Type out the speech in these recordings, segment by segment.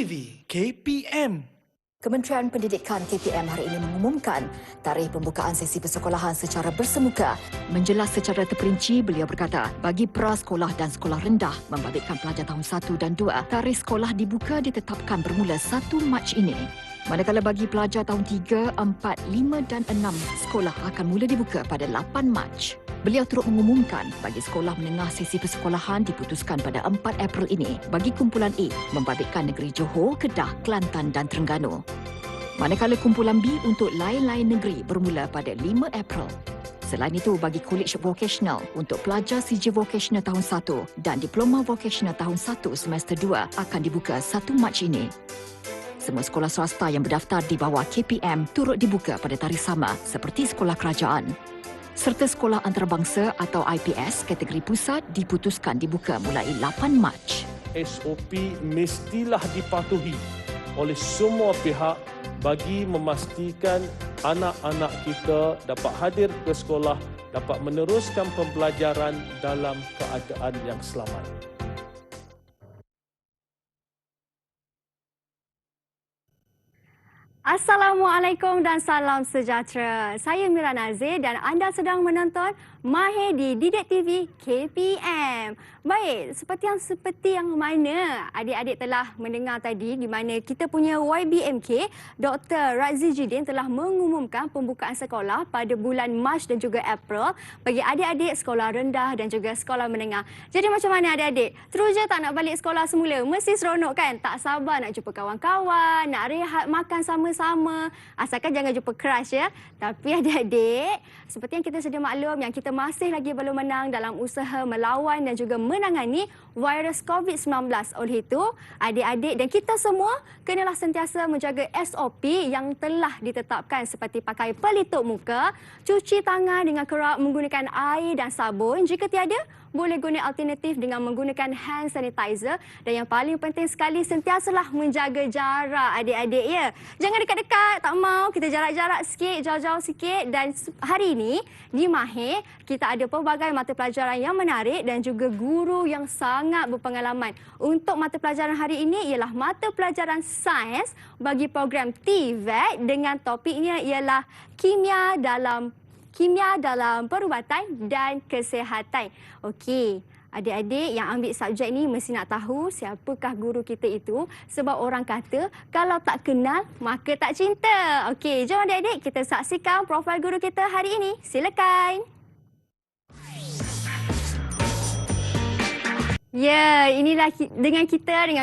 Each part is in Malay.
TV KPM. Kementerian Pendidikan KPM hari ini mengumumkan tarikh pembukaan sesi persekolahan secara bersemuka. Menjelas secara terperinci, beliau berkata, bagi prasekolah dan sekolah rendah membabitkan pelajar tahun 1 dan 2, tarikh sekolah dibuka ditetapkan bermula 1 Mac ini. Manakala bagi pelajar tahun 3, 4, 5 dan 6, sekolah akan mula dibuka pada 8 Mac. Beliau turut mengumumkan bagi sekolah menengah sesi persekolahan diputuskan pada 4 April ini bagi kumpulan A membabitkan negeri Johor, Kedah, Kelantan dan Terengganu. Manakala kumpulan B untuk lain-lain negeri bermula pada 5 April. Selain itu, bagi College Vocational untuk pelajar CJ Vocational tahun 1 dan Diploma Vocational tahun 1 semester 2 akan dibuka 1 Mac ini. Semua sekolah swasta yang berdaftar di bawah KPM turut dibuka pada tarikh sama seperti sekolah kerajaan. Serta sekolah antarabangsa atau IPS kategori pusat diputuskan dibuka mulai 8 Mac. SOP mestilah dipatuhi oleh semua pihak bagi memastikan anak-anak kita dapat hadir ke sekolah, dapat meneruskan pembelajaran dalam keadaan yang selamat. Assalamualaikum dan salam sejahtera. Saya Mira Nazir dan anda sedang menonton Mahir di Didik TV KPM. Baik, seperti yang mana adik-adik telah mendengar tadi di mana kita punya YBMK Dr. Razzie Jidin telah mengumumkan pembukaan sekolah pada bulan Mac dan juga April bagi adik-adik sekolah rendah dan juga sekolah menengah. Jadi macam mana adik-adik? Teruja tak nak balik sekolah semula? Mesti seronok kan? Tak sabar nak jumpa kawan-kawan, nak rehat, makan sama-sama. Asalkan jangan jumpa crush ya. Tapi adik-adik, seperti yang kita sedia maklum yang kita masih lagi belum menang dalam usaha melawan dan juga menangani virus COVID-19. Oleh itu, adik-adik dan kita semua kenalah sentiasa menjaga SOP yang telah ditetapkan seperti pakai pelitup muka, cuci tangan dengan kerap menggunakan air dan sabun. Jika tiada, boleh guna alternatif dengan menggunakan hand sanitizer. Dan yang paling penting sekali, sentiasalah menjaga jarak adik-adik ya. Jangan dekat-dekat, tak mau. Kita jarak-jarak sikit, jauh-jauh sikit. Dan hari ini di Mahir, kita ada pelbagai mata pelajaran yang menarik dan juga guru yang sangat berpengalaman. Untuk mata pelajaran hari ini ialah mata pelajaran sains bagi program TVET dengan topiknya ialah kimia dalam perubatan dan kesihatan. Okey, adik-adik yang ambil subjek ni mesti nak tahu siapakah guru kita itu sebab orang kata kalau tak kenal maka tak cinta. Okey, jom adik-adik kita saksikan profil guru kita hari ini. Silakan. Ya, inilah dengan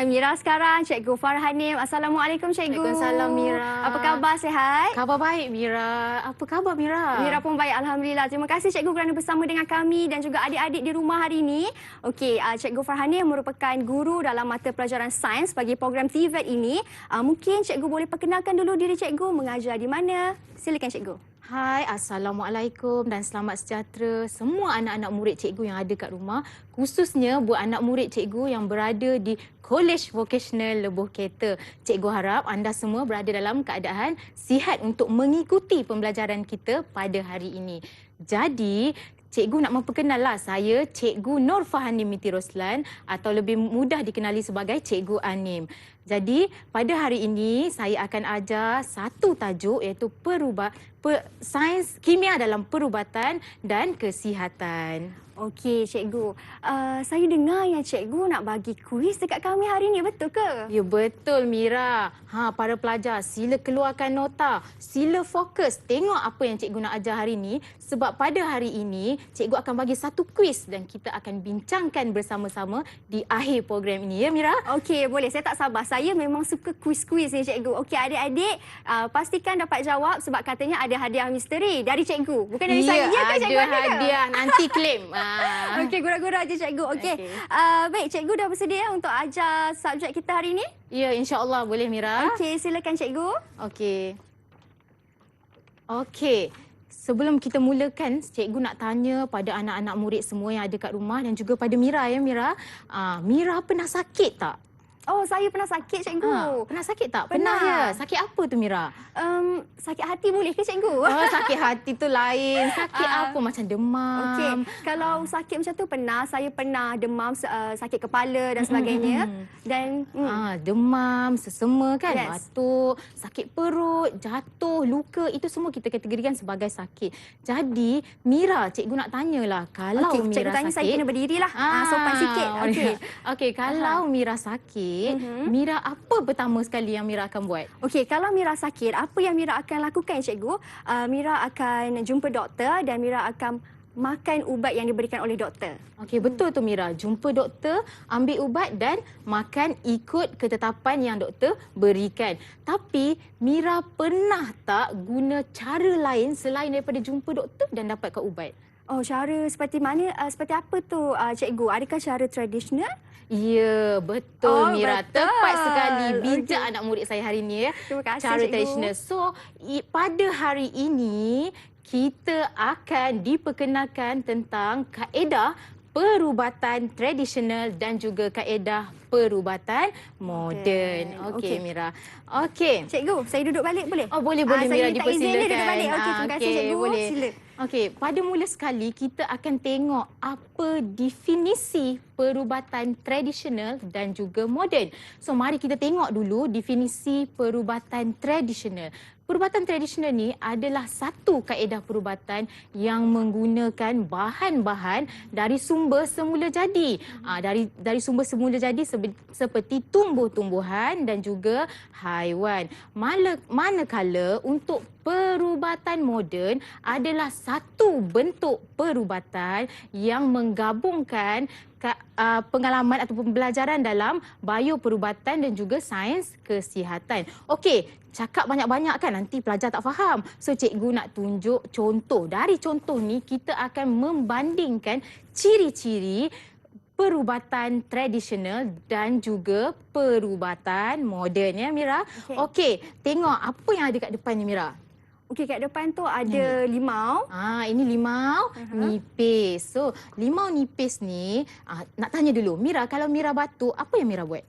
Mira sekarang, Cikgu Farhanim. Assalamualaikum Cikgu. Waalaikumsalam Mira. Apa khabar, sihat? Khabar baik Mira. Apa khabar Mira? Mira pun baik, Alhamdulillah. Terima kasih Cikgu kerana bersama dengan kami dan juga adik-adik di rumah hari ini. Okey, Cikgu Farhanim merupakan guru dalam mata pelajaran sains bagi program TVET ini. Mungkin Cikgu boleh perkenalkan dulu diri Cikgu, mengajar di mana? Silakan Cikgu. Hai, Assalamualaikum dan selamat sejahtera semua anak-anak murid cikgu yang ada kat rumah. Khususnya buat anak murid cikgu yang berada di College Vocational Lebuh Kereta. Cikgu harap anda semua berada dalam keadaan sihat untuk mengikuti pembelajaran kita pada hari ini. Jadi, cikgu nak memperkenallah saya Cikgu Nur Farhanim Binti Roslan atau lebih mudah dikenali sebagai Cikgu Anim. Jadi pada hari ini saya akan ajar satu tajuk iaitu sains kimia dalam perubatan dan kesihatan. Okey, Cikgu. Saya dengar yang Cikgu nak bagi kuis dekat kami hari ini, betul ke? Ya, betul Mira. Para pelajar sila keluarkan nota, sila fokus tengok apa yang cikgu nak ajar hari ini sebab pada hari ini cikgu akan bagi satu kuis dan kita akan bincangkan bersama-sama di akhir program ini ya Mira. Okey, boleh. Saya tak sabar. Saya memang suka kuis-kuis ni Cikgu. Okey, adik-adik pastikan dapat jawab sebab katanya ada hadiah misteri dari Cikgu. Bukan dari saya. Ya ke Cikgu? Ada hadiah nanti claim. Okey, gura-gura je Cikgu. Okey. Baik, Cikgu dah bersedia untuk ajar subjek kita hari ini? Ya, insya-Allah boleh Mira. Okey, silakan Cikgu. Okey. Sebelum kita mulakan, cikgu nak tanya pada anak-anak murid semua yang ada kat rumah dan juga pada Mira ya Mira. Mira pernah sakit tak? Oh, saya pernah sakit, cikgu. Pernah sakit tak? Pernah. Ya. Sakit apa tu, Mira? Sakit hati boleh ke, cikgu? Oh, sakit hati tu lain. Sakit apa? Macam demam. Okey, kalau sakit macam tu pernah. Saya pernah demam, sakit kepala dan sebagainya. Dan Demam, sesema kan, Yes. batuk, sakit perut, jatuh, luka, itu semua kita kategorikan sebagai sakit. Jadi, Mira, cikgu nak tanyalah, kalau okey, cikgu Mira tanya sakit, saya kena berdirilah. Sopan sikit. Okey. Okey, kalau Mira sakit, Mira apa pertama sekali yang Mira akan buat? Okey, kalau Mira sakit, apa yang Mira akan lakukan, cikgu? Mira akan jumpa doktor dan Mira akan makan ubat yang diberikan oleh doktor. Okey, betul tu Mira. Jumpa doktor, ambil ubat dan makan ikut ketetapan yang doktor berikan. Tapi Mira pernah tak guna cara lain selain daripada jumpa doktor dan dapatkan ubat? Oh, cara seperti mana? Seperti apa tu, cikgu? Adakah cara tradisional? Ya, betul Oh, Mira. betul. Tepat sekali. Bijak Okey. anak murid saya hari ini ya. Terima kasih, Cara cikgu. tradisional. So, pada hari ini kita akan diperkenalkan tentang kaedah perubatan tradisional dan juga kaedah perubatan moden. Okey, Okey. Mira. Okey. Cikgu, saya duduk balik boleh? Oh, boleh Mira, saya minta izin dia dipersilakan. duduk balik. Okey, terima kasih, cikgu. Boleh. Sila. Okey, pada mula sekali kita akan tengok apa definisi perubatan tradisional dan juga moden. So, mari kita tengok dulu definisi perubatan tradisional. Perubatan tradisional ni adalah satu kaedah perubatan yang menggunakan bahan-bahan dari sumber semula jadi. Dari sumber semula jadi seperti tumbuh-tumbuhan dan juga haiwan. Manakala untuk perubatan moden adalah satu bentuk perubatan yang menggabungkan pengalaman atau pembelajaran dalam bioperubatan dan juga sains kesihatan. Okey, cakap banyak-banyak kan nanti pelajar tak faham. So cikgu nak tunjuk contoh. Dari contoh ni kita akan membandingkan ciri-ciri perubatan tradisional dan juga perubatan moden ya Mira. Okey, tengok apa yang ada kat depan ni Mira. Okey, kat depan tu ada limau. Ini limau nipis. So, limau nipis ni, nak tanya dulu. Mira, kalau Mira batuk, apa yang Mira buat?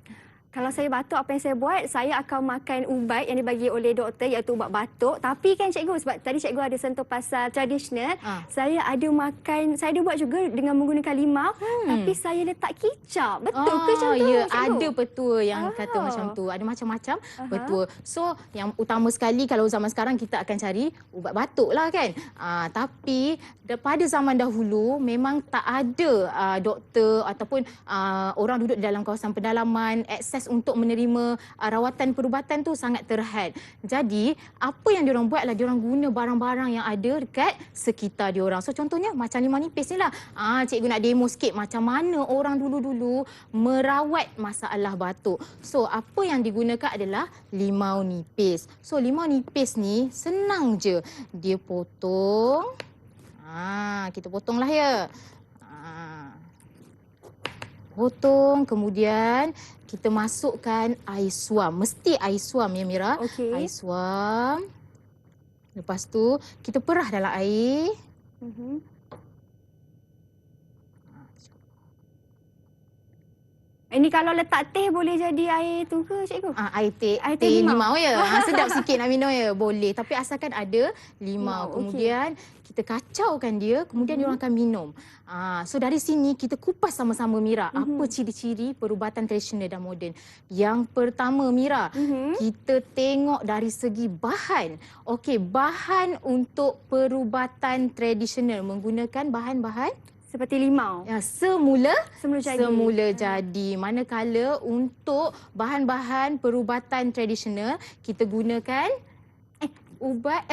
Kalau saya batuk, apa yang saya buat? Saya akan makan ubat yang dibagi oleh doktor iaitu ubat batuk. Tapi kan cikgu, sebab tadi cikgu ada sentuh pasal tradisional, saya ada buat juga dengan menggunakan limau, tapi saya letak kicap. Betul ke macam tu, Ya, cikgu? ada betul yang kata macam tu. Ada macam-macam, betul. So, yang utama sekali kalau zaman sekarang kita akan cari ubat batuk lah kan. Tapi pada zaman dahulu memang tak ada doktor ataupun orang duduk di dalam kawasan pedalaman, akses untuk menerima rawatan perubatan tu sangat terhad. Jadi, apa yang diorang buat adalah diorang guna barang-barang yang ada dekat sekitar diorang. So, contohnya macam limau nipis ni lah. Cikgu nak demo sikit macam mana orang dulu-dulu merawat masalah batuk. So, apa yang digunakan adalah limau nipis. So, limau nipis ni senang je. Dia potong. Kita potonglah ya. Potong, kemudian kita masukkan air suam. Mesti air suam ya Mira. Okey. Air suam. Lepas tu kita perah dalam air. Ini kalau letak teh boleh jadi air tu ke, cikgu? Air teh, Air teh teh limau. limau ya. Sedap sikit nak minum ya. Boleh. Tapi asalkan ada limau. Limau, Kemudian kita kacaukan dia. Kemudian diorang akan minum. So dari sini kita kupas sama-sama Mira. Apa ciri-ciri perubatan tradisional dan moden. Yang pertama Mira, kita tengok dari segi bahan. Okey, bahan untuk perubatan tradisional menggunakan bahan-bahan Seperti limau. ya, semula Semula jadi. jadi. Manakala untuk bahan-bahan perubatan tradisional kita gunakan ubat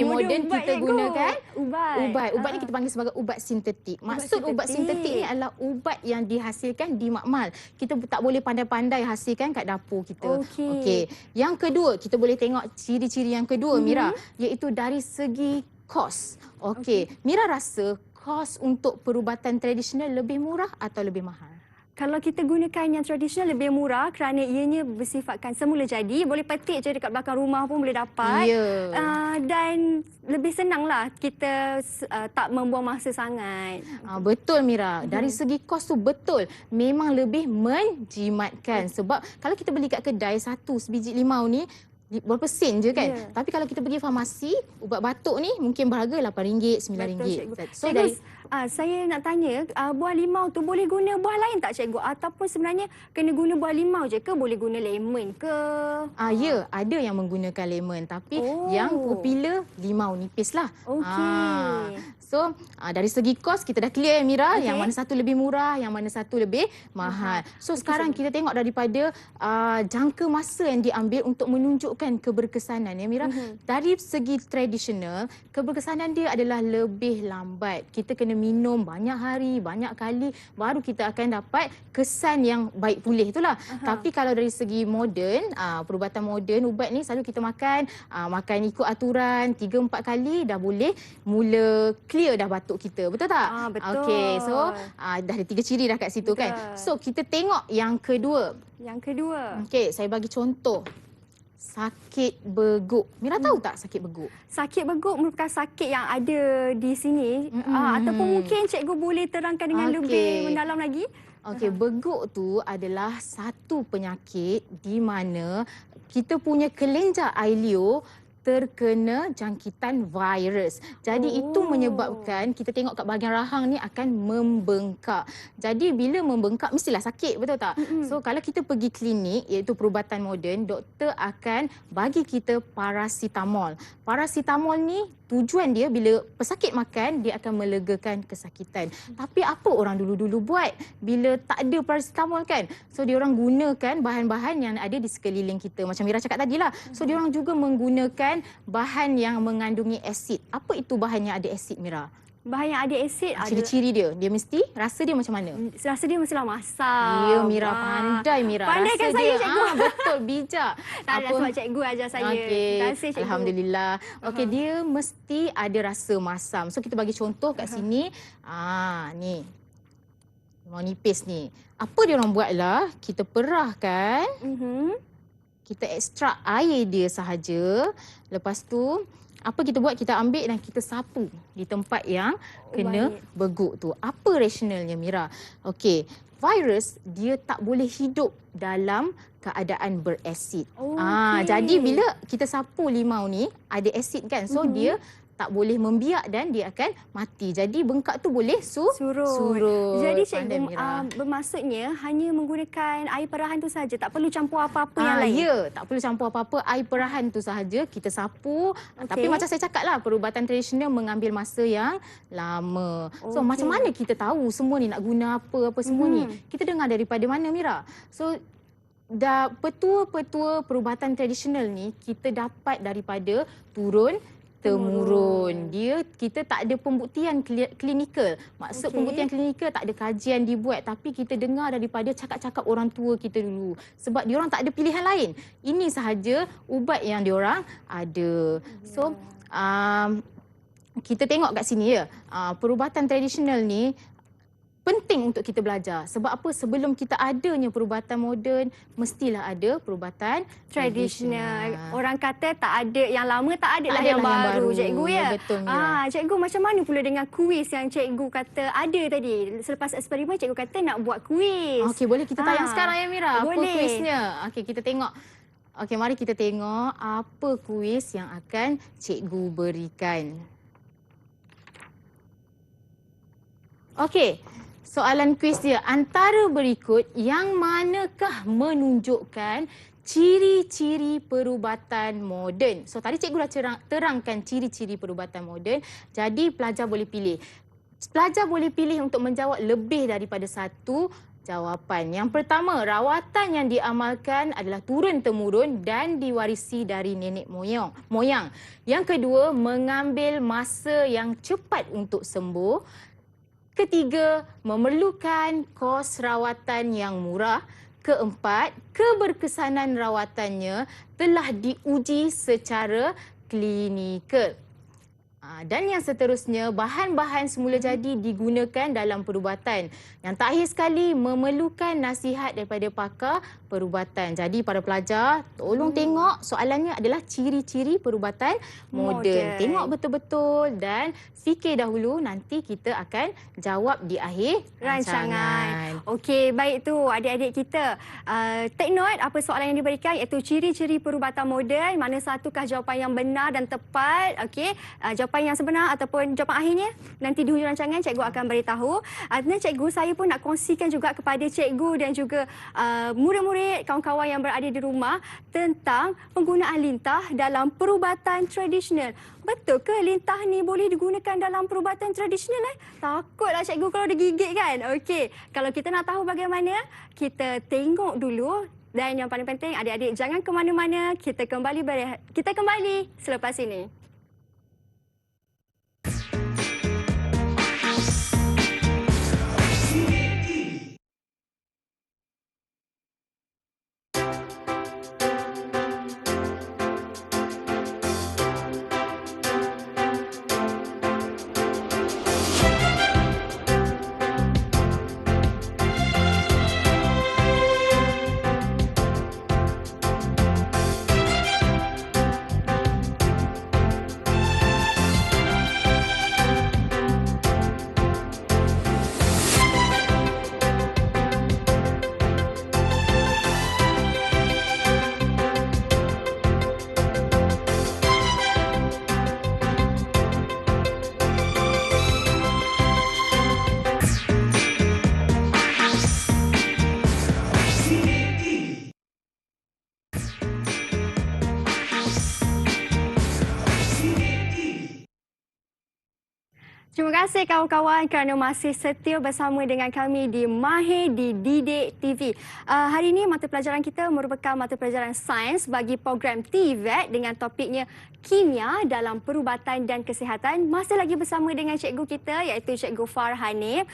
moden kita gunakan ubat ni kita panggil sebagai ubat sintetik. Maksud ubat sintetik ni adalah ubat yang dihasilkan di makmal. Kita tak boleh pandai-pandai hasilkan kat dapur kita. Okey. Yang kedua, kita boleh tengok ciri-ciri yang kedua Mira, iaitu dari segi kos. Okey. Mira rasa kos untuk perubatan tradisional lebih murah atau lebih mahal? kalau kita gunakan yang tradisional lebih murah kerana ianya bersifatkan semula jadi, boleh petik je dekat belakang rumah pun boleh dapat. Ya. Dan lebih senanglah kita tak membuang masa sangat. Betul Mira. Dari segi kos tu betul. Memang lebih menjimatkan. Sebab kalau kita beli kat kedai satu sebiji limau ni berapa sen je kan. Ya. Tapi kalau kita pergi farmasi, ubat batuk ni mungkin berharga RM8, RM9. Cikgu. So Cikgu, dari saya nak tanya, buah limau tu boleh guna buah lain tak cikgu? Ataupun sebenarnya kena guna buah limau je ke? Boleh guna lemon ke? ya, ada yang menggunakan lemon tapi yang popular limau nipis lah. Okey. So dari segi kos kita dah clear Mira, Okey. yang mana satu lebih murah, yang mana satu lebih mahal. So sekarang kita tengok daripada jangka masa yang diambil untuk menunjukkan keberkesanan ya Mira. Dari segi tradisional, keberkesanan dia adalah lebih lambat. Kita kena minum banyak hari, banyak kali baru kita akan dapat kesan yang baik pulih itulah. Tapi kalau dari segi moden, perubatan moden, ubat ni selalu kita makan ikut aturan 3-4 kali dah boleh mula clear dah batuk kita. Betul tak? Betul. Okey. So dah ada 3 ciri dah kat situ Betul. kan. So kita tengok yang kedua. Yang kedua. Okey, saya bagi contoh. Sakit beguk. Mira tahu tak sakit beguk? Sakit beguk merupakan sakit yang ada di sini. Ataupun mungkin cikgu boleh terangkan dengan lebih mendalam lagi. Okey, beguk tu adalah satu penyakit di mana kita punya kelenjar air liur terkena jangkitan virus. Jadi itu menyebabkan kita tengok kat bahagian rahang ni akan membengkak. Jadi bila membengkak mestilah sakit, betul tak? So kalau kita pergi klinik iaitu perubatan moden, doktor akan bagi kita paracetamol. Paracetamol ni tujuan dia bila pesakit makan dia akan melegakan kesakitan. Tapi apa orang dulu-dulu buat bila tak ada paracetamol kan? So dia orang gunakan bahan-bahan yang ada di sekeliling kita. Macam Mira cakap tadilah. So dia orang juga menggunakan bahan yang mengandungi asid. Apa itu bahan yang ada asid Mira? Bahan yang ada asid Ciri-ciri dia mesti rasa dia macam mana? rasa dia mestilah masam. Ya Mira, pandai Mira. Pandai kan Rasa saya dia, cikgu? Betul, bijak. Tak ada sebab cikgu ajar saya. Okey. Terima kasih cikgu. Alhamdulillah. Okey, dia mesti ada rasa masam. So kita bagi contoh kat sini. Ni. Mau nipis ni. Apa dia orang buatlah? Kita perahkan. Kita ekstrak air dia sahaja. Lepas tu apa kita buat? Kita ambil dan kita sapu di tempat yang kena beguk tu. Apa rasionalnya Mira? Okey, virus dia tak boleh hidup dalam keadaan berasid. Jadi bila kita sapu limau ni ada asid kan. So dia tak boleh membiak dan dia akan mati. Jadi bengkak tu boleh surut. Jadi cikgu bermaksudnya hanya menggunakan air perahan tu saja, tak perlu campur apa-apa yang lain. Ya, tak perlu campur apa-apa, air perahan tu sahaja kita sapu. Tapi macam saya cakaplah, perubatan tradisional mengambil masa yang lama. So macam mana kita tahu semua ni nak guna apa semua ni? Kita dengar daripada mana Mira? So petua-petua perubatan tradisional ni kita dapat daripada turun temurun. Kita tak ada pembuktian klinikal. Maksud pembuktian klinikal tak ada kajian dibuat, tapi kita dengar daripada cakap-cakap orang tua kita dulu. Sebab diorang tak ada pilihan lain. Ini sahaja ubat yang diorang ada. So kita tengok kat sini ya. Perubatan tradisional ni penting untuk kita belajar. Sebab apa? Sebelum kita adanya perubatan moden, mestilah ada perubatan tradisional. Orang kata tak ada yang lama, tak ada lah yang baru, cikgu ya. Betul Mira. Cikgu macam mana pula dengan kuis yang cikgu kata ada tadi? Selepas eksperimen cikgu kata nak buat kuis. Okey, boleh kita tayang sekarang ya Mira? Apa boleh. kuisnya? Okey, kita tengok. Okey, mari kita tengok apa kuis yang akan cikgu berikan. Okey. Soalan kuis dia, antara berikut yang manakah menunjukkan ciri-ciri perubatan moden? So tadi cikgu dah terangkan ciri-ciri perubatan moden. Jadi pelajar boleh pilih. Pelajar boleh pilih untuk menjawab lebih daripada satu jawapan. Yang pertama, rawatan yang diamalkan adalah turun-temurun dan diwarisi dari nenek moyang. Yang kedua, mengambil masa yang cepat untuk sembuh. Ketiga, memerlukan kos rawatan yang murah. Keempat, keberkesanan rawatannya telah diuji secara klinikal. Dan yang seterusnya, bahan-bahan semula jadi digunakan dalam perubatan. Yang terakhir sekali, memerlukan nasihat daripada pakar perubatan. Jadi para pelajar, tolong tengok soalannya adalah ciri-ciri perubatan moden. Tengok betul-betul dan fikir dahulu, nanti kita akan jawab di akhir rancangan. Okey, baik tu adik-adik kita. Take note apa soalan yang diberikan, iaitu ciri-ciri perubatan moden. Mana satukah jawapan yang benar dan tepat. Okey, jawapan yang sebenar ataupun jawapan akhirnya nanti di hujung rancangan cikgu akan beritahu. Dan cikgu, saya pun nak kongsikan juga kepada cikgu dan juga murid-murid, kawan-kawan yang berada di rumah tentang penggunaan lintah dalam perubatan tradisional. Betul ke lintah ni boleh digunakan dalam perubatan tradisional? Takutlah cikgu kalau digigit kan? Okey, kalau kita nak tahu bagaimana, kita tengok dulu. Dan yang paling penting, adik-adik jangan ke mana-mana. Kita kembali selepas ini. Terima kasih kawan-kawan kerana masih setia bersama dengan kami di Mahir di Didik TV. Hari ini mata pelajaran kita merupakan mata pelajaran sains bagi program TVET dengan topiknya Kimia dalam Perubatan dan Kesihatan. Masih lagi bersama dengan cikgu kita iaitu Cikgu Farhanif.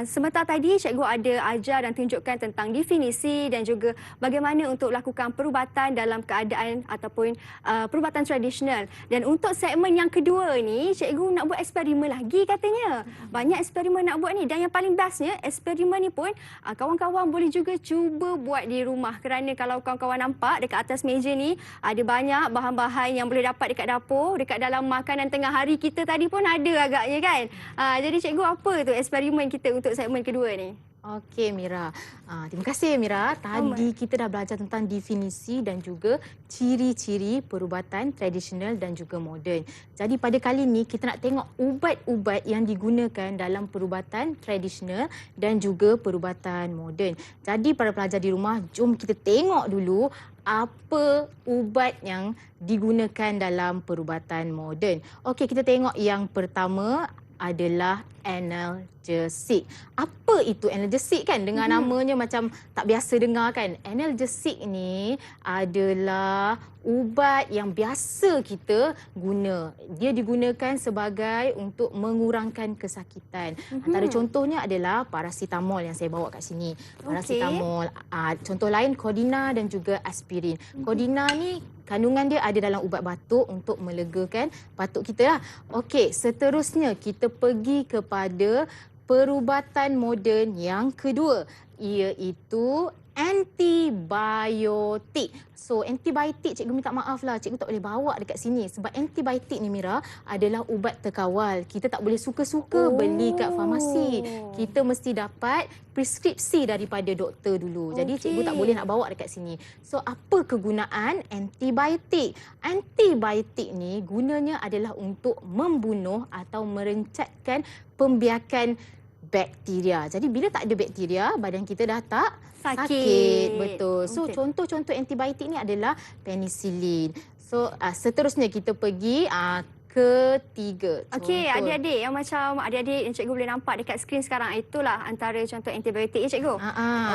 Sebentar tadi cikgu ada ajar dan tunjukkan tentang definisi dan juga bagaimana untuk lakukan perubatan dalam keadaan ataupun perubatan tradisional. Dan untuk segmen yang kedua ni, cikgu nak buat eksperimen lagi katanya. Banyak eksperimen nak buat ni dan yang paling bestnya, eksperimen ni pun kawan-kawan boleh juga cuba buat di rumah. Kerana kalau kawan-kawan nampak dekat atas meja ni ada banyak bahan-bahan yang boleh dapat dekat dapur, dekat dalam makanan tengah hari kita tadi pun ada agaknya kan. Jadi cikgu, apa tu eksperimen kita untuk segmen kedua ni? Okey Mira. Terima kasih Mira. Tadi kita dah belajar tentang definisi dan juga ciri-ciri perubatan tradisional dan juga moden. Jadi pada kali ini kita nak tengok ubat-ubat yang digunakan dalam perubatan tradisional dan juga perubatan moden. Jadi para pelajar di rumah, jom kita tengok dulu apa ubat yang digunakan dalam perubatan moden. Okey, kita tengok yang pertama adalah analgesik. Apa itu analgesik kan? Dengan namanya macam tak biasa dengar kan? Analgesik ni adalah ubat yang biasa kita guna. Dia digunakan sebagai untuk mengurangkan kesakitan. Antara contohnya adalah paracetamol yang saya bawa kat sini. Paracetamol. Contoh lain Codeine dan juga aspirin. Codeine ni kandungan dia ada dalam ubat batuk untuk melegakan batuk kita lah. Okey, seterusnya kita pergi kepada perubatan moden yang kedua, iaitu antibiotik. So, antibiotik, cikgu minta maaf lah, cikgu tak boleh bawa dekat sini. Sebab antibiotik ni Mira adalah ubat terkawal. Kita tak boleh suka-suka beli kat farmasi. Kita mesti dapat preskripsi daripada doktor dulu. Jadi cikgu tak boleh nak bawa dekat sini. So, apa kegunaan antibiotik? Antibiotik ni gunanya adalah untuk membunuh atau merencatkan pembiakan bakteria. Jadi bila tak ada bakteria, badan kita dah tak sakit. Betul. So contoh-contoh antibiotik ni adalah penisilin. So seterusnya kita pergi ketiga. Okey, adik-adik yang macam adik-adik yang cikgu boleh nampak dekat skrin sekarang, itulah antara contoh antibiotik ya cikgu.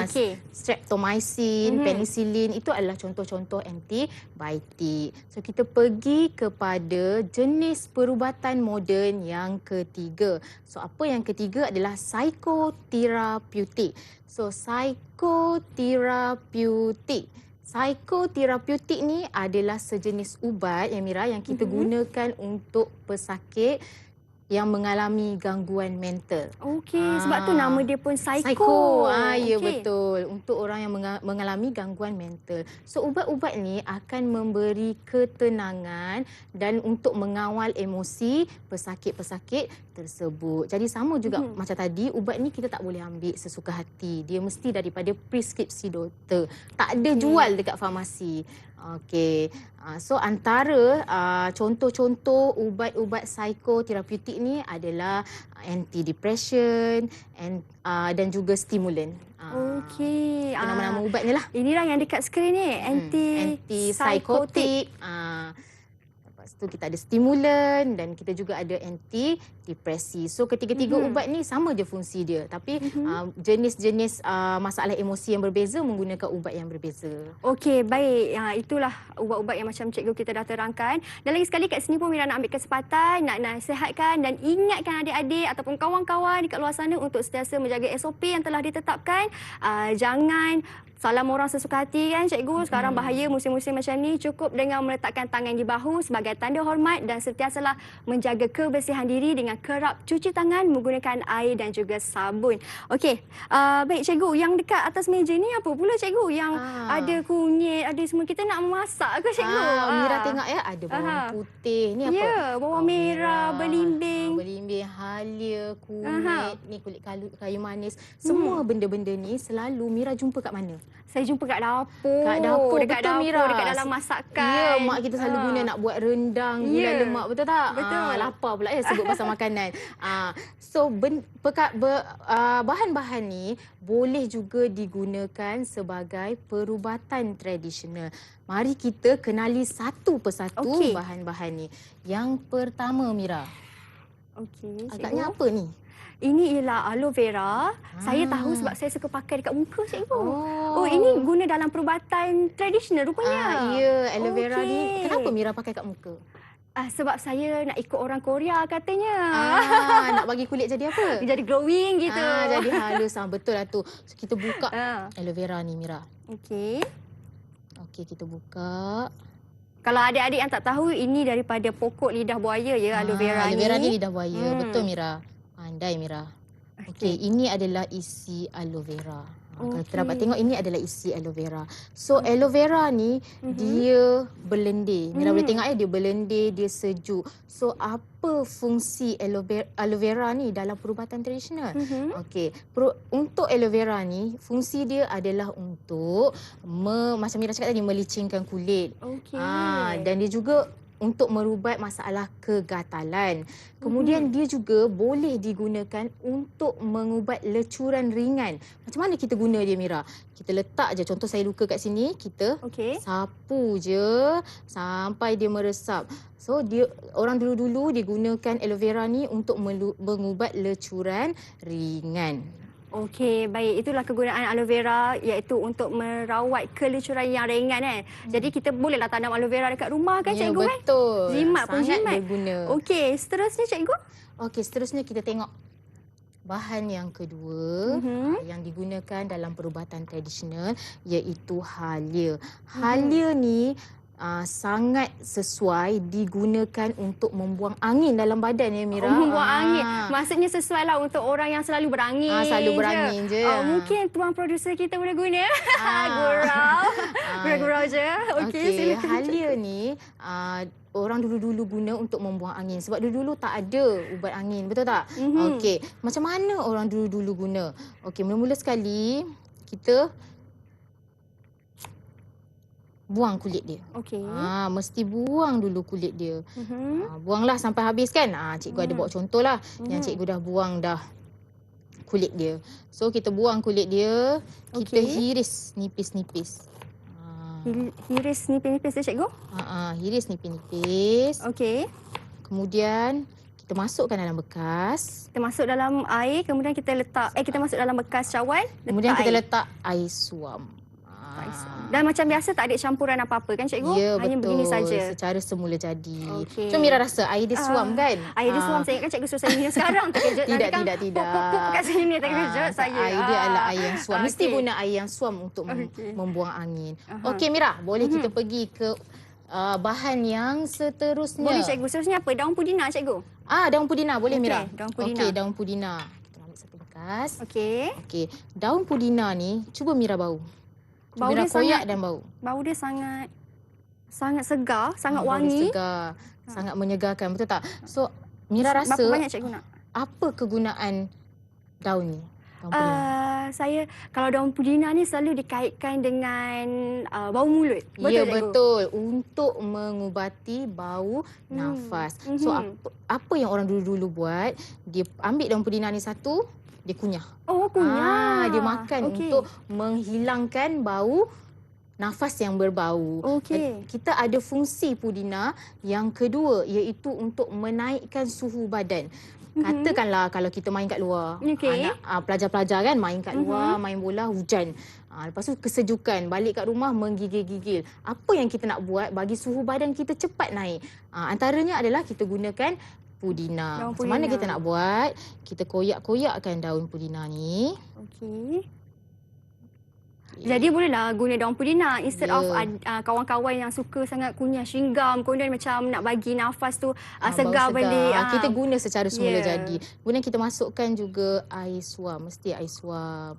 Okey. Streptomycin, penisilin itu adalah contoh-contoh antibiotik. So kita pergi kepada jenis perubatan moden yang ketiga. So apa yang ketiga adalah psikoterapeutik. So psikoterapeutik. Psikoterapeutik ni adalah sejenis ubat ya Mira yang kita gunakan untuk pesakit yang mengalami gangguan mental. Okey, sebab tu nama dia pun psycho. Psycho. Ya Okey. betul. Untuk orang yang mengalami gangguan mental. So ubat-ubat ni akan memberi ketenangan dan untuk mengawal emosi pesakit-pesakit tersebut. Jadi sama juga macam tadi, ubat ni kita tak boleh ambil sesuka hati. Dia mesti daripada preskripsi doktor. Tak ada jual dekat farmasi. Okey. So antara contoh-contoh ubat-ubat psikoterapeutik ni adalah anti-depression dan juga stimulan. Okey. Itu nama-nama ubatnya lah. Inilah yang dekat skrin ni, Anti-psikotik. Lepas tu kita ada stimulan dan kita juga ada anti-depresi. So ketiga-tiga ubat ni sama je fungsi dia. Tapi jenis-jenis masalah emosi yang berbeza menggunakan ubat yang berbeza. Okey, baik. Itulah ubat-ubat yang macam cikgu kita dah terangkan. Dan lagi sekali kat sini pun Mira nak ambil kesempatan, nak nasihatkan dan ingatkan adik-adik ataupun kawan-kawan dekat luar sana untuk sentiasa menjaga SOP yang telah ditetapkan. Jangan salam orang sesuka hati kan cikgu. Sekarang bahaya musim-musim macam ni. Cukup dengan meletakkan tangan di bahu sebagai tanda hormat dan sentiasalah menjaga kebersihan diri dengan kerap cuci tangan menggunakan air dan juga sabun. Okey, baik cikgu, yang dekat atas meja ni apa pula cikgu? Yang ada kunyit, ada semua, kita nak memasak ke cikgu? Mira tengok ya, ada bawang putih. Ni apa? Ya, bawang merah, belimbing. Belimbing, halia, kunyit, ni kulit kayu manis. Semua benda-benda ni selalu Mira jumpa kat mana? Saya jumpa kat dapur. Kat dapur, dekat betul dapur, Mira. dekat dalam masakan. Ya, mak kita selalu guna nak buat rendang, gula lemak, betul tak? Betul. Lapar pula ya sebut pasal makanan. So bahan-bahan ni boleh juga digunakan sebagai perubatan tradisional. Mari kita kenali satu persatu bahan-bahan ni. Yang pertama Mira. Okey, Agaknya cikgu. apa ni? Ini ialah aloe vera. Saya tahu sebab saya suka pakai dekat muka cikgu. Oh. Ini guna dalam perubatan tradisional rupanya. Ya, aloe vera ni. Okey. Kenapa Mira pakai kat muka? Sebab saya nak ikut orang Korea katanya. Nak bagi kulit jadi apa? Jadi glowing gitu. Jadi halus. Betul lah tu. So, kita buka aloe vera ni Mira. Okey. Okey, kita buka. Kalau adik-adik yang tak tahu, ini daripada pokok lidah buaya ya, aloe vera ni. Aloe vera ni lidah buaya. Betul Mira. Pandai Mira. Okey, ini adalah isi aloe vera. Kalau kita dapat tengok, ini aloe isi aloe vera. So aloe vera ni dia berlendir. Mira boleh tengok ya, dia berlendir, dia sejuk. So apa fungsi aloe vera ni dalam perubatan tradisional? Okey, untuk aloe vera ni fungsi dia adalah untuk macam Mira cakap tadi, melicingkan kulit. Okey. Dan dia juga untuk merubat masalah kegatalan. Kemudian dia juga boleh digunakan untuk mengubat lecuran ringan. Macam mana kita guna dia Mira? Kita letak je, contoh saya luka kat sini, kita sapu je sampai dia meresap. So dia orang dulu-dulu dia gunakan aloe vera ni untuk mengubat lecuran ringan. Okey, baik. Itulah kegunaan aloe vera, iaitu untuk merawat kelecuran yang ringan Jadi kita bolehlah tanam aloe vera dekat rumah kan cikgu betul. Jimat pun Sangat jimat. berguna. Okey, seterusnya cikgu? Okey, seterusnya kita tengok bahan yang kedua yang digunakan dalam perubatan tradisional iaitu halia. Halia ni sangat sesuai digunakan untuk membuang angin dalam badan ya Mira. Membuang angin. Maksudnya sesuai lah untuk orang yang selalu berangin. Selalu berangin je. Mungkin tuan produser kita boleh guna. Gurau. Gurau je. Okey, silakan. Halia ni orang dulu-dulu guna untuk membuang angin. Sebab dulu-dulu tak ada ubat angin, betul tak? Okey, macam mana orang dulu-dulu guna? Okey, mula-mula sekali kita buang kulit dia. Okey. Mesti buang dulu kulit dia. Buanglah sampai habis kan. Cikgu ada bawa contoh lah. Yang cikgu dah buang dah kulit dia. So kita buang kulit dia. Kita hiris nipis-nipis. Hiris nipis-nipis ya cikgu? Hiris nipis-nipis. Okey. Kemudian kita masukkan dalam bekas. Kita masuk dalam air, kemudian kita letak kita masuk dalam bekas cawan. Kemudian kita letak air suam. Dan macam biasa tak ada campuran apa-apa kan cikgu? Ya, Hanya betul. begini saja. Secara semula jadi. Okey. So Mira rasa air dia suam kan? Air dia suam, saya ingatkan cikgu suruh saya minum sekarang. Terkejut. Tidak, Nanti kan tidak. pop kat sini terkejut saya. Air dia adalah air yang suam. Mesti Okey. guna air yang suam untuk Okey. membuang angin. Okey Mira, boleh kita pergi ke bahan yang seterusnya. Boleh cikgu. Seterusnya apa? Daun pudina cikgu? Daun pudina boleh Okey, Mira. daun pudina. Okey, daun pudina. Kita ambil satu bekas. Okey. Okey, daun pudina ni cuba Mira bau. Bau Mira dia koyak sangat- dan bau. Bau dia sangat segar, sangat Bau dia wangi. segar, sangat menyegarkan, betul tak? So Mira Berapa rasa banyak cikgu nak? apa kegunaan daun ni? Daun pudina. Saya kalau daun pudina ni selalu dikaitkan dengan bau mulut. Betul Ya, cikgu? betul. Untuk mengubati bau nafas. So apa yang orang dulu-dulu buat, dia ambil daun pudina ni satu, dia kunyah. Oh, kunyah. Dia makan Okey. untuk menghilangkan bau nafas yang berbau. Okey. Kita ada fungsi pudina yang kedua, iaitu untuk menaikkan suhu badan. Katakanlah kalau kita main kat luar, Okey. anak pelajar-pelajar kan main kat luar, main bola, hujan. Lepas tu kesejukan, balik kat rumah menggigil-gigil. Apa yang kita nak buat bagi suhu badan kita cepat naik? Antaranya adalah kita gunakan pudina. Daun Macam mana pudina. kita nak buat? Kita koyak-koyakkan daun pudina ni. Okey. Jadi bolehlah guna daun pudina instead Ya. of kawan-kawan yang suka sangat kunyah chewing-gum, kemudian macam nak bagi nafas tu segar bau balik. Kita guna secara semula Ya. jadi. Kemudian kita masukkan juga air suam. Mesti air suam.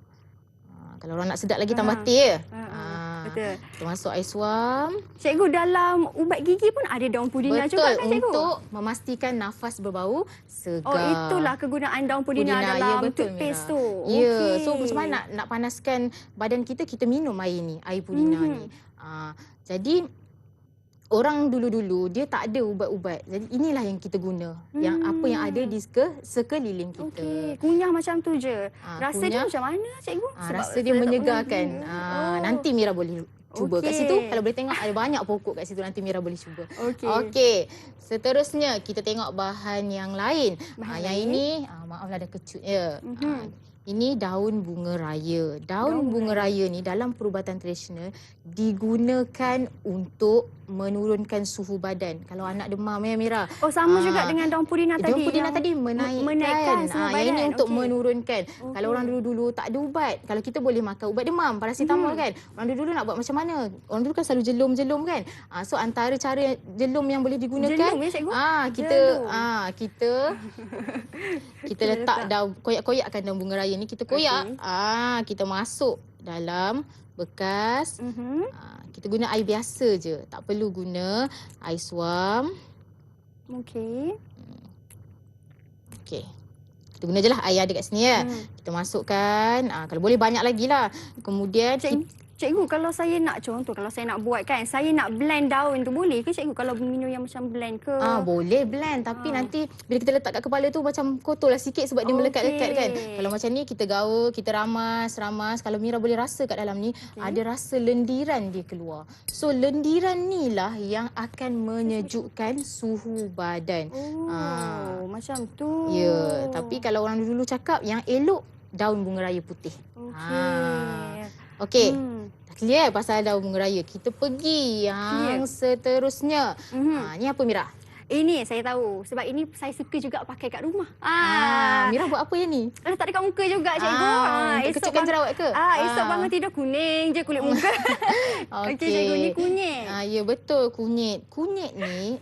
Kalau orang nak sedap lagi tambah teh. Betul. Kita masuk air suam. Cikgu, dalam ubat gigi pun ada daun pudina Betul, juga kan cikgu? untuk memastikan nafas berbau segar. Oh, itulah kegunaan daun pudina, ya, dalam betul, toothpaste Mira. tu. Ya, Okey. so macam mana nak panaskan badan kita, kita minum air ni, air pudina ni. Jadi orang dulu-dulu dia tak ada ubat-ubat. Jadi inilah yang kita guna. Yang apa yang ada di sekeliling kita. Okey, kunyah macam tu je. Rasa dia kunyah. macam mana cikgu? Rasa dia saya tak menyegarkan. pernah. Nanti Mira boleh cuba kat Okey. situ. Kalau boleh tengok ada banyak pokok kat situ, nanti Mira boleh cuba. Okey. Okey. Seterusnya kita tengok bahan yang lain. Bahan Yang lain. ini maaflah ada kecut ya. Ini daun bunga raya. Daun bunga raya ni dalam perubatan tradisional digunakan untuk menurunkan suhu badan. Kalau anak demam ya Mira. Oh, sama juga dengan daun pudina tadi. Daun pudina yang tadi menaikkan. menaikkan suhu Yang badan. ini untuk Okey. menurunkan. Kalau orang dulu-dulu tak ada ubat. Kalau kita boleh makan ubat demam, paracetamol kan. Orang dulu-dulu nak buat macam mana? Orang dulu kan selalu jelum-jelum kan. So antara cara jelum yang boleh digunakan. Jelum ya, cikgu? Kita Jelum. kita letak daun, koyak-koyakkan daun bunga raya ni, kita koyak. Kita masuk dalam bekas. Kita guna air biasa je. Tak perlu guna air suam. Okey. Okey. Kita guna je lah air ada kat sini ya. Kita masukkan. Kalau boleh banyak lagi lah. Kemudian Cikgu, kalau saya nak contoh, kalau saya nak buat kan, saya nak blend daun tu boleh ke cikgu kalau minum yang macam blend ke? Boleh blend. Tapi nanti bila kita letak kat kepala tu macam kotor lah sikit sebab dia melekat-lekat kan. Kalau macam ni kita gaul, kita ramas. Kalau Mira boleh rasa kat dalam ni, ada rasa lendiran dia keluar. So lendiran ni lah yang akan menyejukkan suhu badan. Macam tu. Ya, tapi kalau orang dulu cakap yang elok daun bunga raya putih. Okey. Dah clear pasal daun bunga raya. Kita pergi yang seterusnya. Ni apa Mira? Ini saya tahu. Sebab ini saya suka juga pakai kat rumah. Mira buat apa yang ni? Letak dekat muka juga cikgu. Untuk kecutkan jerawat ke? Esok bangun tidur kuning je kulit muka. Okey cikgu, ni kunyit. Ya betul, kunyit. Kunyit ni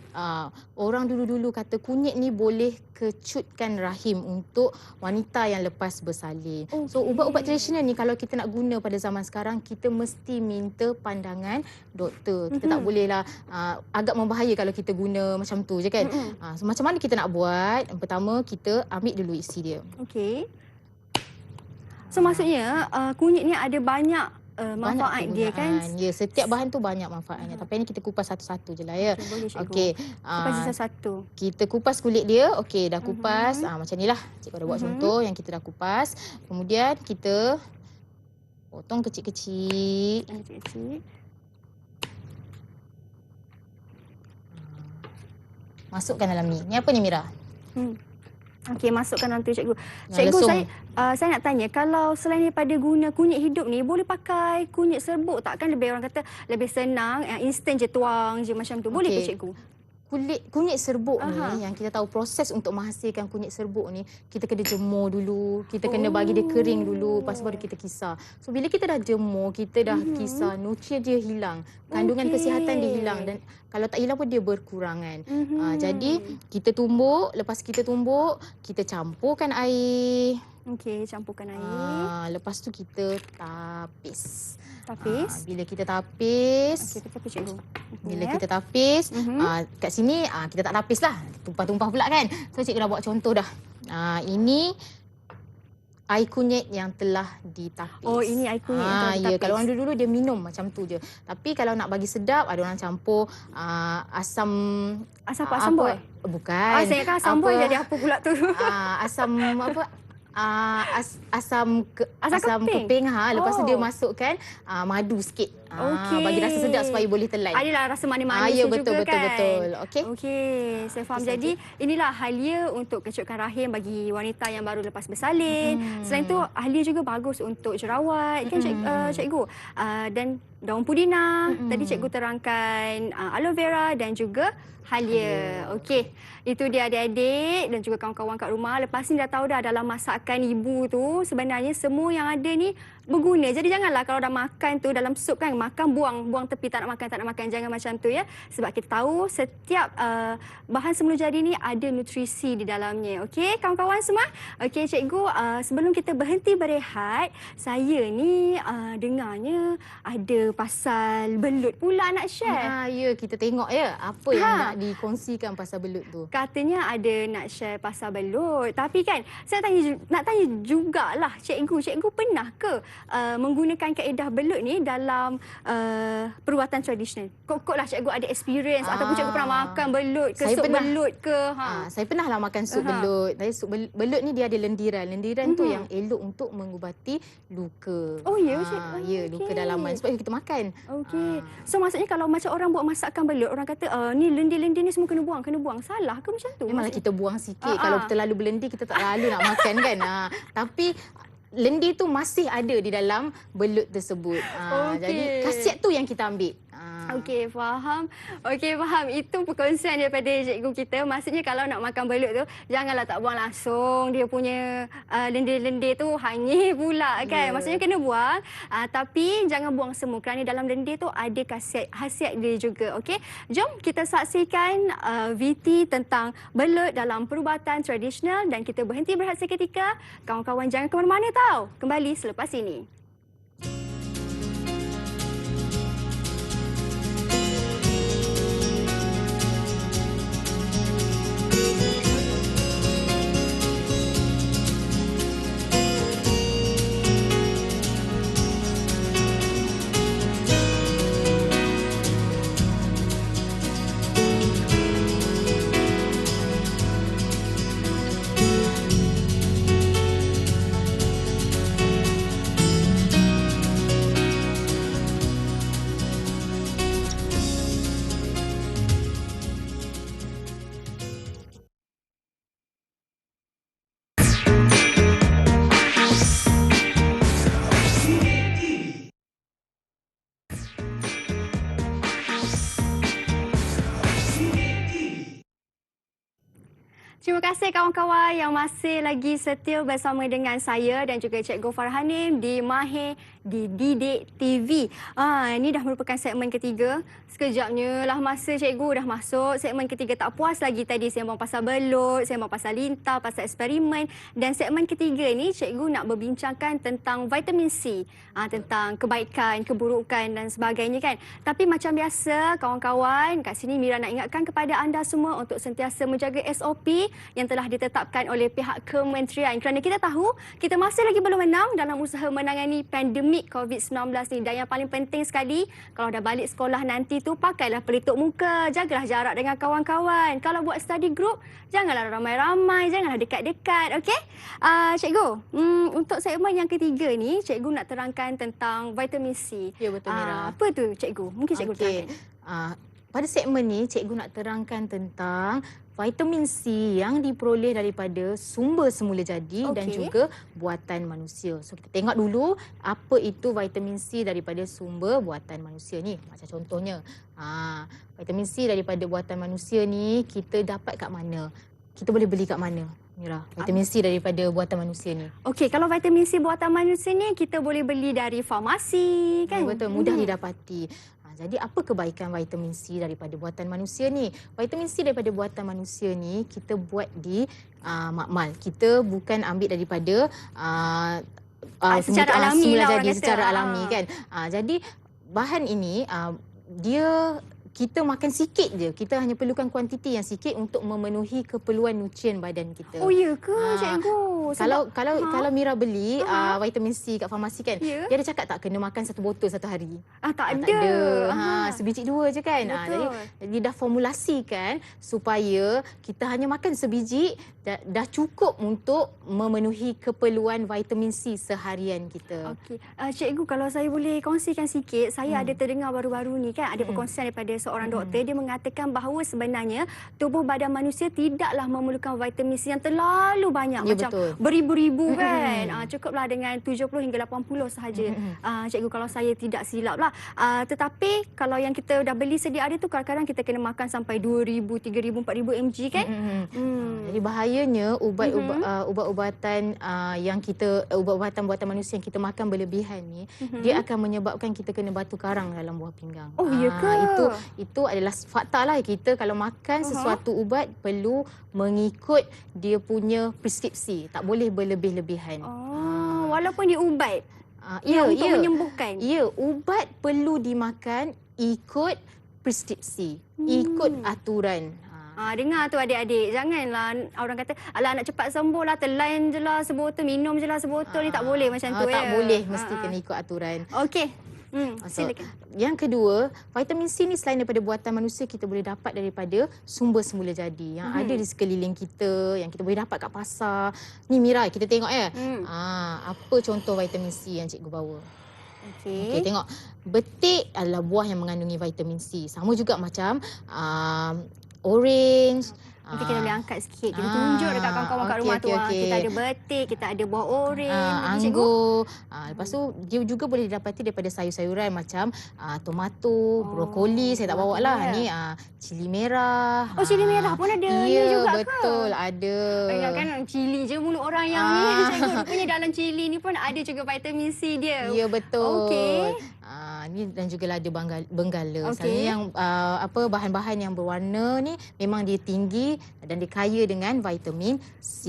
orang dulu-dulu kata kunyit ni boleh kecutkan rahim untuk wanita yang lepas bersalin. So ubat-ubat tradisional ni kalau kita nak guna pada zaman sekarang, kita mesti minta pandangan doktor. Kita tak bolehlah agak membahaya kalau kita guna macam tu je kan. So macam mana kita nak buat? Yang pertama kita ambil dulu isi dia. Okey. So maksudnya kunyit ni ada banyak manfaat dia kan? Ya, setiap bahan tu banyak manfaatnya. Tapi ni kita kupas satu-satu je lah ya. Boleh cikgu. Okey. Kupas satu-satu. Kita kupas kulit dia. Okey, dah kupas. Macam ni lah. Cikgu ada buat contoh yang kita dah kupas. Kemudian kita potong kecil-kecil. Kecil-kecil. Masukkan dalam ni. Ni apa ni Mira? Okey, masukkan dalam tu cikgu. Yang Cikgu, lesung. saya nak tanya, kalau selain daripada guna kunyit hidup ni, boleh pakai kunyit serbuk tak? Kan lebih orang kata lebih senang, instan je tuang je macam tu. Boleh ke Okey. cikgu? Kunyit serbuk Aha. ni, yang kita tahu proses untuk menghasilkan kunyit serbuk ni, kita kena jemur dulu, kita kena bagi dia kering dulu, lepas tu baru kita kisar. So bila kita dah jemur, kita dah kisar, nutrien dia hilang, kandungan Okey. kesihatan dia hilang, dan kalau tak hilang pun dia berkurangan. Mhm. Jadi kita tumbuk, lepas kita tumbuk, kita campurkan air. Okey, campurkan air. Lepas tu kita tapis. Tapis. Bila kita tapis, Okey, kita tapis cikgu. bila Ya. kita tapis, Mhm. kat sini kita tak tapis lah. Tumpah-tumpah pula kan. So cikgu dah buat contoh dah. Ini air kunyit yang telah ditapis. Oh, ini air kunyit yang telah Ya, ditapis. kalau orang dulu dia minum macam tu je. Tapi kalau nak bagi sedap, ada orang campur asam Asam apa? Asam boy? Bukan. Saya ingatkan asam boy jadi apa pula tu? Asam apa? Asam Asam keping? keping. Lepas tu dia Oh. masukkan madu sikit. Okey. Bagi rasa sedap supaya boleh telai. Adalah rasa manis-manis Ya, tu betul, juga betul, kan? betul. Okey. Okey, saya faham. Itu Jadi inilah halia untuk kecutkan rahim bagi wanita yang baru lepas bersalin. Selain tu halia juga bagus untuk jerawat kan cikgu. Dan daun pudina, tadi cikgu terangkan aloe vera dan juga halia. Okey, itu dia adik-adik dan juga kawan-kawan kat rumah. Lepas ni dah tahu dah dalam masakan ibu tu sebenarnya semua yang ada ni berguna. Jadi janganlah kalau dah makan tu dalam sup kan, makan buang tepi, tak nak makan. Jangan macam tu ya. Sebab kita tahu setiap bahan semula jadi ni ada nutrisi di dalamnya. Okey, kawan-kawan semua? Okey cikgu, sebelum kita berhenti berehat, saya ni dengarnya ada pasal belut pula nak share. Ya, kita tengok ya apa yang nak dikongsikan pasal belut tu. Katanya ada nak share pasal belut. Tapi kan saya nak tanya jugalah cikgu pernah ke menggunakan kaedah belut ni dalam perubatan tradisional? Kok lah cikgu ada experience ataupun cikgu pernah makan belut ke, Saya sup pernah. belut ke? Saya pernah lah makan sup belut. Tapi sup belut ni dia ada lendiran. Lendiran tu yang elok untuk mengubati luka. Oh, ya, cikgu? Ya, luka Okey. dalaman. Sebab itu kita makan. Okey. So maksudnya kalau macam orang buat masakan belut, orang kata ni lendir-lendir ni semua kena buang. Salah ke macam tu? Memanglah kita buang sikit. Ah, Kalau ah. terlalu berlendir, kita tak lalu nak makan kan. Tapi lendir tu masih ada di dalam belut tersebut. Okey. Jadi khasiat tu yang kita ambil. Okey, faham. Itu perkongsian daripada cikgu kita. Maksudnya kalau nak makan belut tu, janganlah tak buang langsung. Dia punya lendir-lendir tu hanyir pula kan. Maksudnya kena buang. Tapi jangan buang semua kerana dalam lendir tu ada khasiat dia juga. Okey, jom kita saksikan VT tentang belut dalam perubatan tradisional dan kita berhenti berehat seketika. Kawan-kawan jangan ke mana-mana tau. Kembali selepas ini. Terima kasih kawan-kawan yang masih lagi setia bersama dengan saya dan juga Cikgu Farhanim di Mahir di Didik TV. Ini dah merupakan segmen ketiga. Sekejapnya lah masa cikgu dah masuk segmen ketiga. Tak puas lagi tadi sembang pasal belut, sembang pasal lintah, pasal eksperimen. Dan segmen ketiga ni cikgu nak berbincangkan tentang vitamin C. Tentang kebaikan, keburukan dan sebagainya kan. Tapi macam biasa kawan-kawan, kat sini Mira nak ingatkan kepada anda semua untuk sentiasa menjaga SOP yang telah ditetapkan oleh pihak kementerian. Kerana kita tahu kita masih lagi belum menang dalam usaha menangani pandemik COVID-19 ni. Dan yang paling penting sekali, kalau dah balik sekolah nanti tu, pakailah pelitup muka, jagalah jarak dengan kawan-kawan. Kalau buat study group, janganlah ramai-ramai, janganlah dekat-dekat, okey? Cikgu, untuk segmen yang ketiga ni, cikgu nak terangkan tentang vitamin C. Ya, betul, Mira. Apa tu cikgu? Mungkin cikgu terangkan. Pada segmen ni, cikgu nak terangkan tentang vitamin C yang diperoleh daripada sumber semula jadi dan Okey. juga buatan manusia. So kita tengok dulu apa itu vitamin C daripada sumber buatan manusia ni. Macam contohnya, vitamin C daripada buatan manusia ni kita dapat kat mana? Kita boleh beli kat mana, Mira? Vitamin C daripada buatan manusia ni. Okey, kalau vitamin C buatan manusia ni kita boleh beli dari farmasi kan? Ya, betul, mudah didapati. Jadi apa kebaikan vitamin C daripada buatan manusia ni? Vitamin C daripada buatan manusia ni kita buat di makmal. Kita bukan ambil daripada secara alami semula lah orang jadi kata. secara alami kan. Jadi bahan ini dia kita makan sikit je. Kita hanya perlukan kuantiti yang sikit untuk memenuhi keperluan nutrien badan kita. Oh ya ke cikgu? Kalau Mira beli vitamin C kat farmasi kan, Ya. dia ada cakap tak kena makan 1 botol satu hari. Tak Tak ada. ada. Sebiji 2 je kan. Betul. Jadi dah formulasikan supaya kita hanya makan sebiji dah cukup untuk memenuhi keperluan vitamin C seharian kita. Okey. Cikgu, kalau saya boleh kongsikan sikit, saya ada terdengar baru-baru ni kan ada perkongsian daripada seorang doktor, dia mengatakan bahawa sebenarnya tubuh badan manusia tidaklah memerlukan vitamin C yang terlalu banyak, Ya, macam betul. beribu-ribu kan. Cukuplah dengan 70 hingga 80 sahaja. Cikgu, kalau saya tidak silap lah. Tetapi kalau yang kita dah beli sedia ada tu kadang-kadang kita kena makan sampai 2000, 3000, 4000 mg kan. Jadi bahayanya ubat-ubatan yang kita ubat-ubatan buatan manusia yang kita makan berlebihan ni, dia akan menyebabkan kita kena batu karang dalam buah pinggang. Oh, ya ke? Itu adalah fakta lah. Kita kalau makan sesuatu ubat perlu mengikut dia punya preskripsi, tak boleh berlebih-lebihan. Walaupun dia ubat. Untuk menyembuhkan. Ya, ubat perlu dimakan ikut preskripsi, ikut aturan. Dengar tu adik-adik, janganlah orang kata alah nak cepat sembuh lah, telan je lah sebotol, minum je lah sebotol ni, tak boleh macam tu tak ya. boleh, mesti kena ikut aturan. Okey. So, Silakan. yang kedua, vitamin C ni selain daripada buatan manusia, kita boleh dapat daripada sumber semula jadi yang ada di sekeliling kita, yang kita boleh dapat kat pasar. Ni Mira, kita tengok ya. Apa contoh vitamin C yang cikgu bawa? Okey, tengok. Betik adalah buah yang mengandungi vitamin C. Sama juga macam orange. Nanti kita boleh angkat sikit. Kita tunjuk dekat kawan-kawan kat rumah tu. Kita ada betik, kita ada buah oren. Anggur. Lepas tu dia juga boleh didapati daripada sayur-sayuran macam tomato, brokoli. Saya tak bawa lah. Ni cili merah. Oh, cili merah pun ada. Ya, juga betul. ke? Ada. Ingatkan cili je mulut orang yang ni. Cikgu, rupanya dalam cili ni pun ada juga vitamin C dia. Ya, betul. Okey. Ni dan juga lada benggala. Okey. Selalunya yang bahan-bahan yang berwarna ni memang dia tinggi dan dia kaya dengan vitamin C.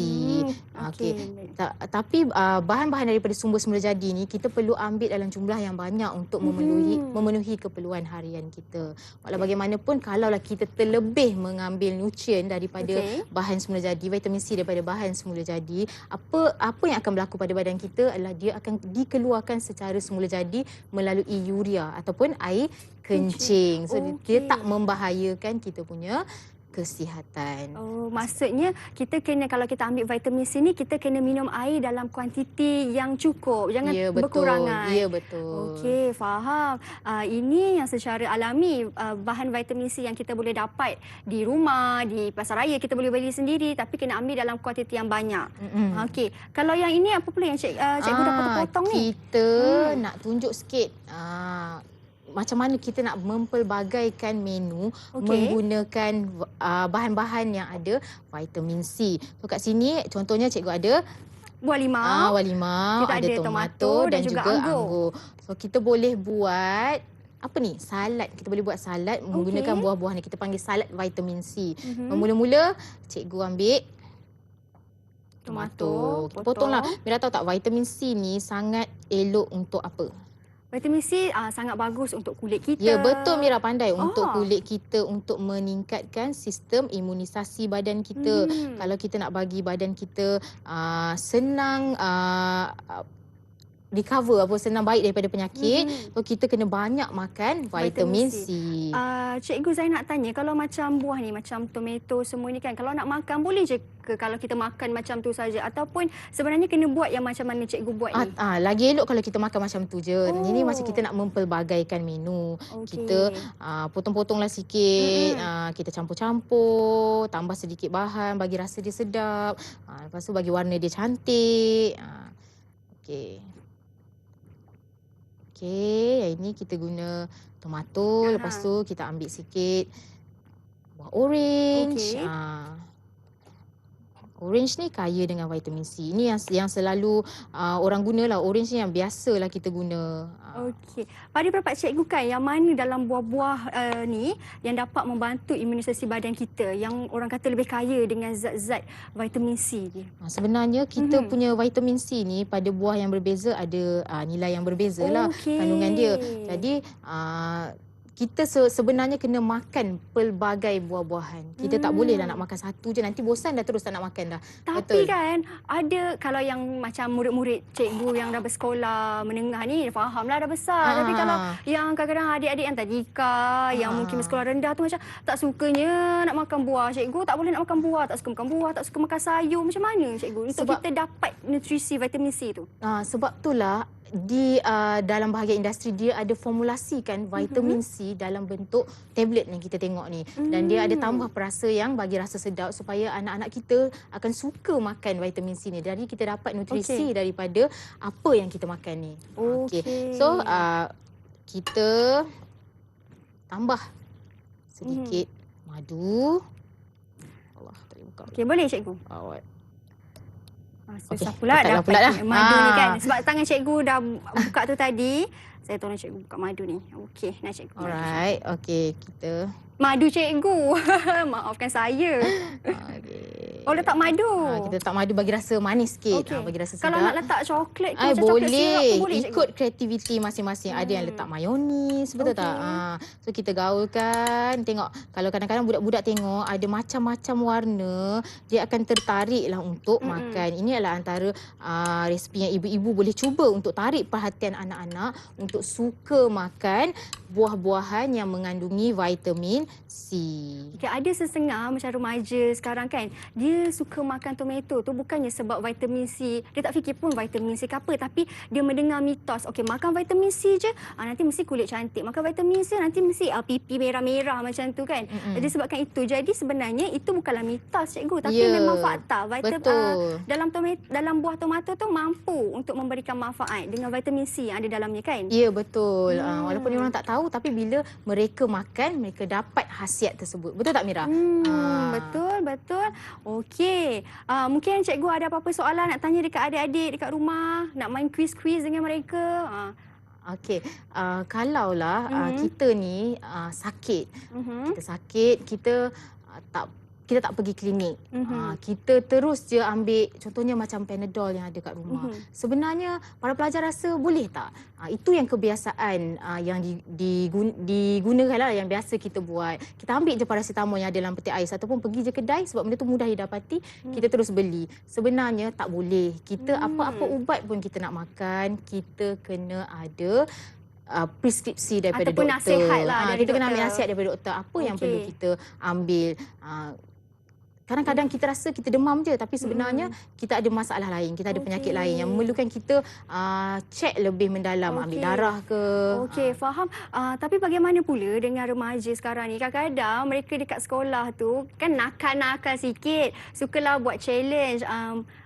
Okey. Tapi bahan-bahan daripada sumber semula jadi ni kita perlu ambil dalam jumlah yang banyak untuk memenuhi keperluan harian kita. Walau bagaimanapun kalaulah kita terlebih mengambil nutrien daripada bahan semula jadi, vitamin C daripada bahan semula jadi, apa yang akan berlaku pada badan kita adalah dia akan dikeluarkan secara semula jadi melalui urea ataupun air kencing. So dia tak membahayakan kita punya kesihatan. Oh, maksudnya kita kena, kalau kita ambil vitamin C ni, kita kena minum air dalam kuantiti yang cukup. Jangan berkurangan. Ya, betul. Okey, faham. Ini yang secara alami bahan vitamin C yang kita boleh dapat di rumah, di pasar raya kita boleh beli sendiri, tapi kena ambil dalam kuantiti yang banyak. Okey. Kalau yang ini apa pula yang cikgu dah potong ni? Kita nak tunjuk sikit macam mana kita nak mempelbagaikan menu menggunakan bahan-bahan yang ada vitamin C. So kat sini contohnya cikgu ada buah limau. buah limau, kita ada tomato dan juga anggur. anggur. So kita boleh buat apa ni? Salad. Kita boleh buat salad menggunakan buah-buah ni. Kita panggil salad vitamin C. Mula-mula cikgu ambil tomato. Kita potonglah. Mira tahu tak vitamin C ni sangat elok untuk apa? Vitamin C sangat bagus untuk kulit kita. Ya, betul Mira, pandai. Untuk kulit kita, untuk meningkatkan sistem imunisasi badan kita. Kalau kita nak bagi badan kita senang recover apa senang baik daripada penyakit. So kita kena banyak makan vitamin C. Cikgu saya nak tanya, kalau macam buah ni, macam tomato semua ni kan, kalau nak makan boleh je ke kalau kita makan macam tu saja, ataupun sebenarnya kena buat yang macam mana cikgu buat ni? Lagi elok kalau kita makan macam tu je. Ini macam kita nak mempelbagaikan menu. Kita potong-potonglah sikit, kita campur-campur, tambah sedikit bahan bagi rasa dia sedap. Lepas tu bagi warna dia cantik. Okey, ini kita guna tomato. Lepas tu kita ambil sikit buah orange. Orange ni kaya dengan vitamin C. Ini yang selalu orang gunalah. Orange ni yang biasalah kita guna. Okey. Pada pendapat cikgu kan, yang mana dalam buah-buah ni yang dapat membantu imunisasi badan kita, yang orang kata lebih kaya dengan zat-zat vitamin C ni? Sebenarnya kita punya vitamin C ni pada buah yang berbeza ada nilai yang berbeza lah kandungan dia. Jadi kita sebenarnya kena makan pelbagai buah-buahan. Kita tak bolehlah nak makan satu je, nanti bosan dah terus tak nak makan dah. Tapi kan ada, kalau yang macam murid-murid cikgu yang dah bersekolah menengah ni fahamlah dah besar. Tapi kalau yang kadang-kadang adik-adik yang tadika, yang mungkin bersekolah rendah tu macam tak sukanya nak makan buah. Cikgu tak boleh nak makan buah, tak suka makan buah, tak suka makan sayur. Macam mana cikgu untuk kita dapat nutrisi vitamin C tu? Sebab itulah di dalam bahagian industri dia ada formulasikan vitamin C dalam bentuk tablet yang kita tengok ni, dan dia ada tambah perasa yang bagi rasa sedap supaya anak-anak kita akan suka makan vitamin C ni. Jadi kita dapat nutrisi daripada apa yang kita makan ni. So kita tambah sedikit madu. Allah, tak boleh buka. Boleh cikgu? Susah pula dah pakai madu ni kan. Sebab tangan cikgu dah buka tu tadi. Saya tolong cikgu buka madu ni. Okey, nak cikgu. Alright, kita madu cikgu. Maafkan saya. Letak madu. Kita letak madu bagi rasa manis sikit. Bagi rasa sedap. Kalau nak letak coklat ke macam boleh. Coklat syrup tu boleh, ikut kreativiti masing-masing. Ada yang letak mayonis, betul tak? So kita gaulkan. Tengok, kalau kadang-kadang budak-budak tengok ada macam-macam warna, dia akan tertariklah untuk makan. Ini adalah antara resipi yang ibu-ibu boleh cuba untuk tarik perhatian anak-anak untuk suka makan buah-buahan yang mengandungi vitamin C. Ada setengah macam remaja sekarang kan, dia suka makan tomato tu bukannya sebab vitamin C. Dia tak fikir pun vitamin C ke apa, tapi dia mendengar mitos. Okey, makan vitamin C je, nanti mesti kulit cantik. Makan vitamin C nanti mesti pipi merah-merah macam tu kan. Jadi sebabkan itu. Jadi sebenarnya itu bukanlah mitos cikgu, tapi memang fakta. Dalam buah tomato tu mampu untuk memberikan manfaat dengan vitamin C yang ada dalamnya kan? Ya, betul. Walaupun orang tak tahu, tapi bila mereka makan, mereka dapat khasiat tersebut. Betul tak Mira? Betul. Okey. Mungkin cikgu ada apa-apa soalan nak tanya dekat adik-adik dekat rumah, nak main quiz-quiz dengan mereka. Okey, kalaulah kita ni sakit. Kita sakit, kita tak pergi klinik. Kita terus je ambil contohnya macam Panadol yang ada kat rumah. Sebenarnya para pelajar rasa boleh tak? Itu yang kebiasaan yang digunakan lah, yang biasa kita buat. Kita ambil je paracetamol yang ada dalam peti ais ataupun pergi je kedai sebab benda tu mudah didapati, kita terus beli. Sebenarnya tak boleh. Kita apa-apa ubat pun kita nak makan, kita kena ada preskripsi daripada ataupun doktor. Nasihat lah dari kita kena ambil doktor. nasihat daripada doktor apa yang perlu kita ambil. Kadang-kadang kita rasa kita demam je, tapi sebenarnya kita ada masalah lain, kita ada penyakit lain yang memerlukan kita cek lebih mendalam, ambil darah ke. Okey, faham. Tapi bagaimana pula dengan remaja sekarang ni? Kadang-kadang mereka dekat sekolah tu kan nakal-nakal sikit, sukalah buat challenge,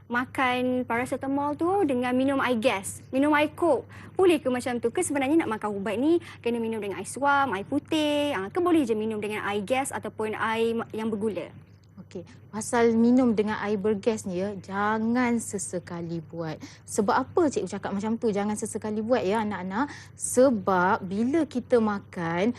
makan paracetamol tu dengan minum air gas, minum air coke. Boleh ke macam tu? Ke sebenarnya nak makan ubat ni kena minum dengan air suam, air putih, ke boleh je minum dengan air gas ataupun air yang bergula? Okey, pasal minum dengan air bergas ni jangan sesekali buat. Sebab apa cikgu cakap macam tu? Jangan sesekali buat ya anak-anak. Sebab bila kita makan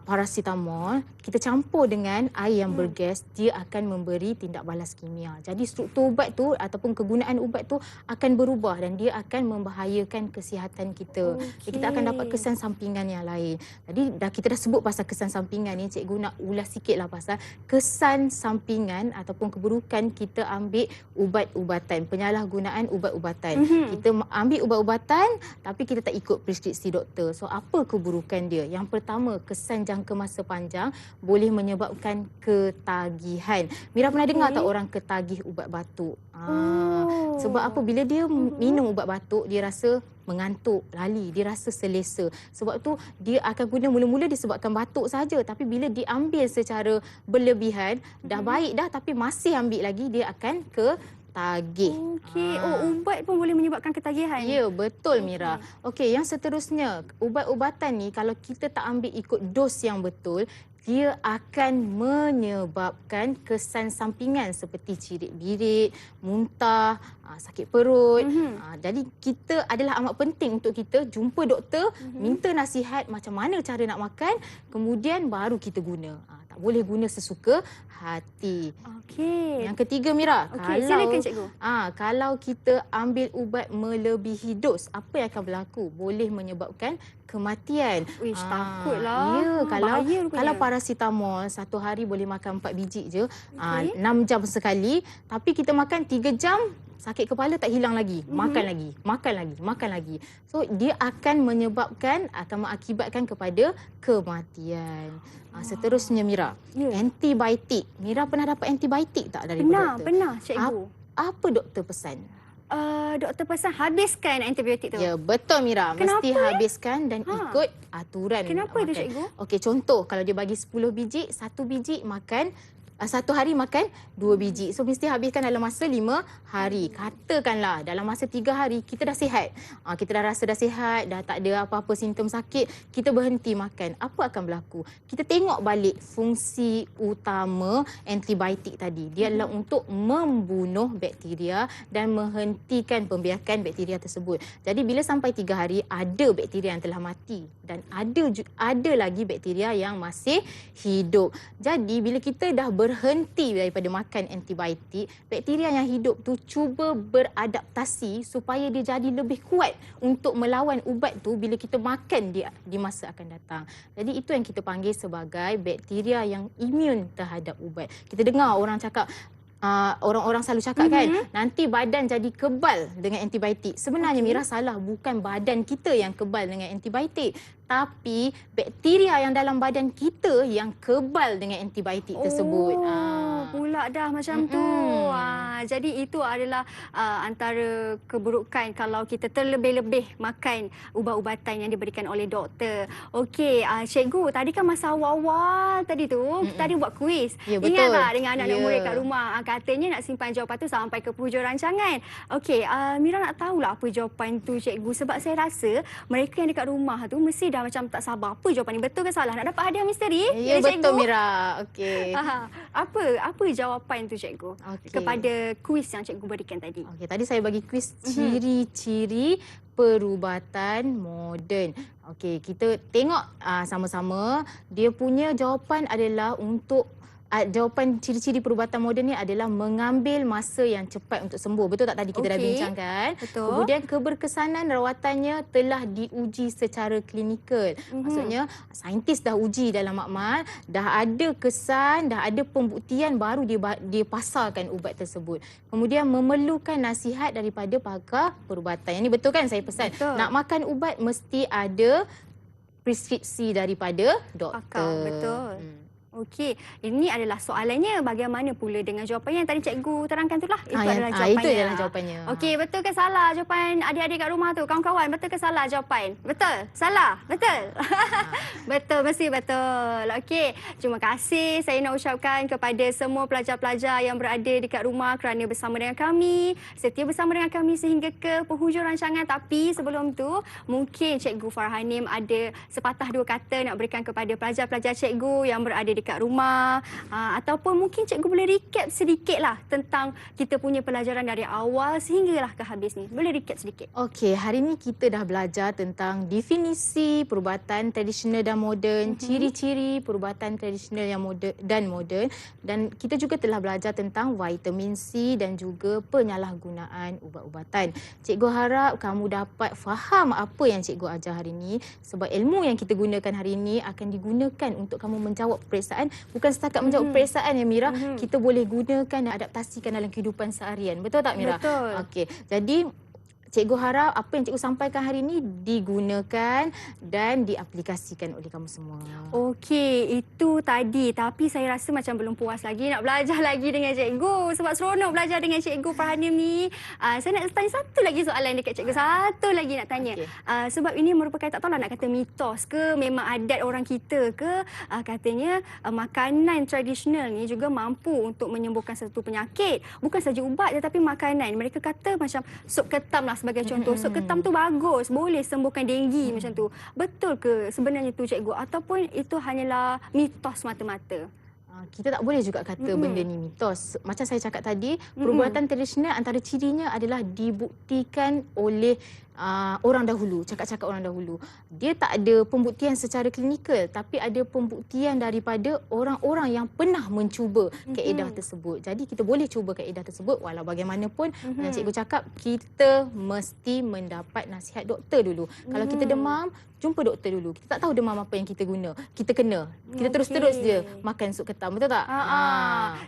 paracetamol, kita campur dengan air yang bergas, dia akan memberi tindak balas kimia. Jadi struktur ubat tu ataupun kegunaan ubat tu akan berubah dan dia akan membahayakan kesihatan kita. Kita akan dapat kesan sampingan yang lain. Jadi kita dah sebut pasal kesan sampingan ni, cikgu nak ulas sikitlah pasal kesan sampingan ataupun keburukan kita ambil ubat-ubatan, penyalahgunaan ubat-ubatan. Kita ambil ubat-ubatan tapi kita tak ikut preskripsi doktor. So apa keburukan dia? Yang pertama, kesan jangka masa panjang boleh menyebabkan ketagihan. Mira pernah dengar tak orang ketagih ubat batuk? Sebab apa? Bila dia minum ubat batuk, dia rasa mengantuk, lali, dia rasa selesa. Sebab tu dia akan guna mula-mula disebabkan batuk saja, tapi bila diambil secara berlebihan, dah baik dah tapi masih ambil lagi, dia akan ketagih. Okey. Ubat pun boleh menyebabkan ketagihan. Ya, betul Mira. Okey, yang seterusnya, ubat-ubatan ni kalau kita tak ambil ikut dos yang betul, dia akan menyebabkan kesan sampingan seperti cirit-birit, muntah, sakit perut. Jadi kita adalah amat penting untuk kita jumpa doktor, minta nasihat macam mana cara nak makan, kemudian baru kita guna. Tak boleh guna sesuka hati. Okey. Yang ketiga Mira, Okey, silakan cikgu. kalau kita ambil ubat melebihi dos, apa yang akan berlaku? Boleh menyebabkan kematian. Wish, takutlah. Ya, Bahaya rupanya. kalau paracetamol satu hari boleh makan 4 biji je, 6 jam sekali, tapi kita makan 3 jam, sakit kepala tak hilang lagi. Makan lagi. So dia akan mengakibatkan kepada kematian. Seterusnya Mira, antibiotik. Mira pernah dapat antibiotik tak dari doktor? Pernah cikgu. Apa doktor pesan? Doktor pesan habiskan antibiotik tu. Ya, betul Mira. Kenapa, Mesti habiskan dan ikut aturan. Kenapa makan. tu cikgu? Okey, contoh kalau dia bagi 10 biji, 1 biji makan, satu hari makan 2 biji. So mesti habiskan dalam masa 5 hari. Katakanlah dalam masa 3 hari kita dah sihat. Kita dah rasa dah sihat, dah tak ada apa-apa simptom sakit, kita berhenti makan. Apa akan berlaku? Kita tengok balik fungsi utama antibiotik tadi. Dia adalah untuk membunuh bakteria dan menghentikan pembiakan bakteria tersebut. Jadi bila sampai 3 hari, ada bakteria yang telah mati dan ada lagi bakteria yang masih hidup. Jadi bila kita dah berhenti daripada makan antibiotik, bakteria yang hidup tu cuba beradaptasi supaya dia jadi lebih kuat untuk melawan ubat tu bila kita makan dia di masa akan datang. Jadi itu yang kita panggil sebagai bakteria yang imun terhadap ubat. Kita dengar orang cakap, orang-orang selalu cakap kan, nanti badan jadi kebal dengan antibiotik. Sebenarnya Mira salah, bukan badan kita yang kebal dengan antibiotik, tapi bakteria yang dalam badan kita yang kebal dengan antibiotik tersebut. Pula dah macam tu. Jadi itu adalah antara keburukan kalau kita terlebih-lebih makan ubat-ubatan yang diberikan oleh doktor. Okey, cikgu, tadi kan masa awal-awal tadi tu, kita ada buat kuis. Ya, betul. Ingat tak dengan anak-anak murid kat rumah? Katanya nak simpan jawapan tu sampai ke penghujung rancangan. Okey, Mira nak tahulah apa jawapan tu cikgu, sebab saya rasa mereka yang dekat rumah tu mesti dah macam tak sabar. Apa jawapan ni, betul ke salah? Nak dapat hadiah misteri? Ya, betul cikgu? Mira. Okey. Apa jawapan tu cikgu? Kepada kuis yang cikgu berikan tadi. Okey, tadi saya bagi kuis ciri-ciri perubatan moden. Okey, kita tengok sama-sama. Dia punya jawapan adalah untuk jawapan ciri-ciri perubatan moden ni adalah mengambil masa yang cepat untuk sembuh. Betul tak tadi kita dah bincangkan? Betul. Kemudian keberkesanan rawatannya telah diuji secara klinikal. Maksudnya saintis dah uji dalam makmal, dah ada kesan, dah ada pembuktian, baru dia pasarkan ubat tersebut. Kemudian memerlukan nasihat daripada pakar perubatan. Yang ni betul kan saya pesan? Betul. Nak makan ubat mesti ada preskripsi daripada doktor. Pakar, betul. Okey, ini adalah soalannya. Bagaimana pula dengan jawapan yang tadi cikgu terangkan itulah? Itu adalah jawapannya. Itu adalah jawapannya. Okey, betul ke salah jawapan adik-adik kat rumah tu? Kawan-kawan, betul ke salah jawapan? Betul? Salah? Betul? Betul, mesti betul. Okey, terima kasih saya nak ucapkan kepada semua pelajar-pelajar yang berada dekat rumah kerana bersama dengan kami, setia bersama dengan kami sehingga ke penghujung rancangan. Tapi sebelum tu, mungkin Cikgu Farhanim ada sepatah dua kata nak berikan kepada pelajar-pelajar cikgu yang berada dekat dekat rumah, ataupun mungkin cikgu boleh recap sedikit lah tentang kita punya pelajaran dari awal sehinggalah ke habis ni. Boleh recap sedikit? Okey, hari ni kita dah belajar tentang definisi perubatan tradisional dan moden, ciri-ciri perubatan tradisional yang moden, dan kita juga telah belajar tentang vitamin C dan juga penyalahgunaan ubat-ubatan. Cikgu harap kamu dapat faham apa yang cikgu ajar hari ini, sebab ilmu yang kita gunakan hari ini akan digunakan untuk kamu menjawab peperiksaan. Bukan setakat menjawab peperiksaan ya Mira, kita boleh gunakan dan adaptasikan dalam kehidupan seharian. Betul tak Mira? Betul. Okey, jadi cikgu harap apa yang cikgu sampaikan hari ini digunakan dan diaplikasikan oleh kamu semua. Okey, itu tadi. Tapi saya rasa macam belum puas lagi nak belajar lagi dengan cikgu. Sebab seronok belajar dengan cikgu Farhanim ni. Saya nak tanya satu lagi soalan dekat cikgu. Satu lagi nak tanya. Okey. Sebab ini merupakan, tak tahulah nak kata mitos ke, memang adat orang kita ke. Katanya makanan tradisional ni juga mampu untuk menyembuhkan satu penyakit. Bukan saja ubat tetapi makanan. Mereka kata macam sup ketam lah sebagai contoh. Sup ketam tu bagus, boleh sembuhkan denggi macam tu. Betul ke sebenarnya tu cikgu, ataupun itu hanyalah mitos mata-mata? Kita tak boleh juga kata benda ni mitos. Macam saya cakap tadi, perubatan tradisional antara cirinya adalah dibuktikan oleh orang dahulu, cakap-cakap orang dahulu. Dia tak ada pembuktian secara klinikal, tapi ada pembuktian daripada orang-orang yang pernah mencuba kaedah tersebut. Jadi kita boleh cuba kaedah tersebut, walau bagaimanapun macam cikgu cakap, kita mesti mendapat nasihat doktor dulu. Kalau kita demam, jumpa doktor dulu. Kita tak tahu demam apa yang kita guna. Kita kena. Kita terus-terus je makan sup ketam. Betul tak?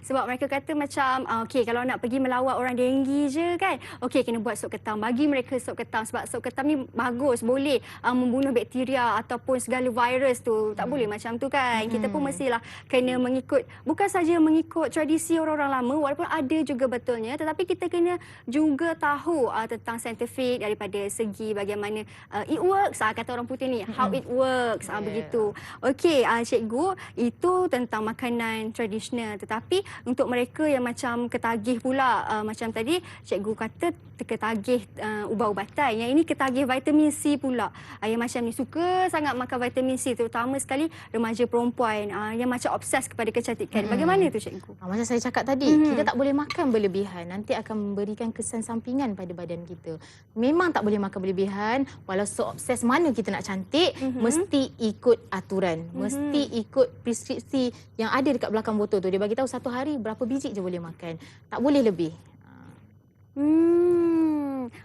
Sebab mereka kata macam, okey, kalau nak pergi melawat orang denggi je kan, okey, kena buat sup ketam. Bagi mereka sup ketam sebab sup ketam ni bagus, boleh membunuh bakteria ataupun segala virus tu. Tak boleh macam tu kan. Kita pun mestilah kena mengikut, bukan saja mengikut tradisi orang-orang lama, walaupun ada juga betulnya, tetapi kita kena juga tahu tentang saintifik daripada segi bagaimana it works, kata orang putih ni, how it works, begitu. Okey, cikgu, itu tentang makanan tradisional. Tetapi untuk mereka yang macam ketagih pula, macam tadi cikgu kata ketagih ubat-ubatan, yang ini ketagih vitamin C pula. Yang macam ni suka sangat makan vitamin C, terutama sekali remaja perempuan yang macam obses kepada kecantikan. Bagaimana tu cikgu? Macam saya cakap tadi, kita tak boleh makan berlebihan. Nanti akan memberikan kesan sampingan pada badan kita. Memang tak boleh makan berlebihan. Walau seobses mana kita nak cantik, mesti ikut aturan. Mesti ikut preskripsi yang ada dekat belakang botol tu. Dia bagi tahu satu hari berapa biji je boleh makan. Tak boleh lebih.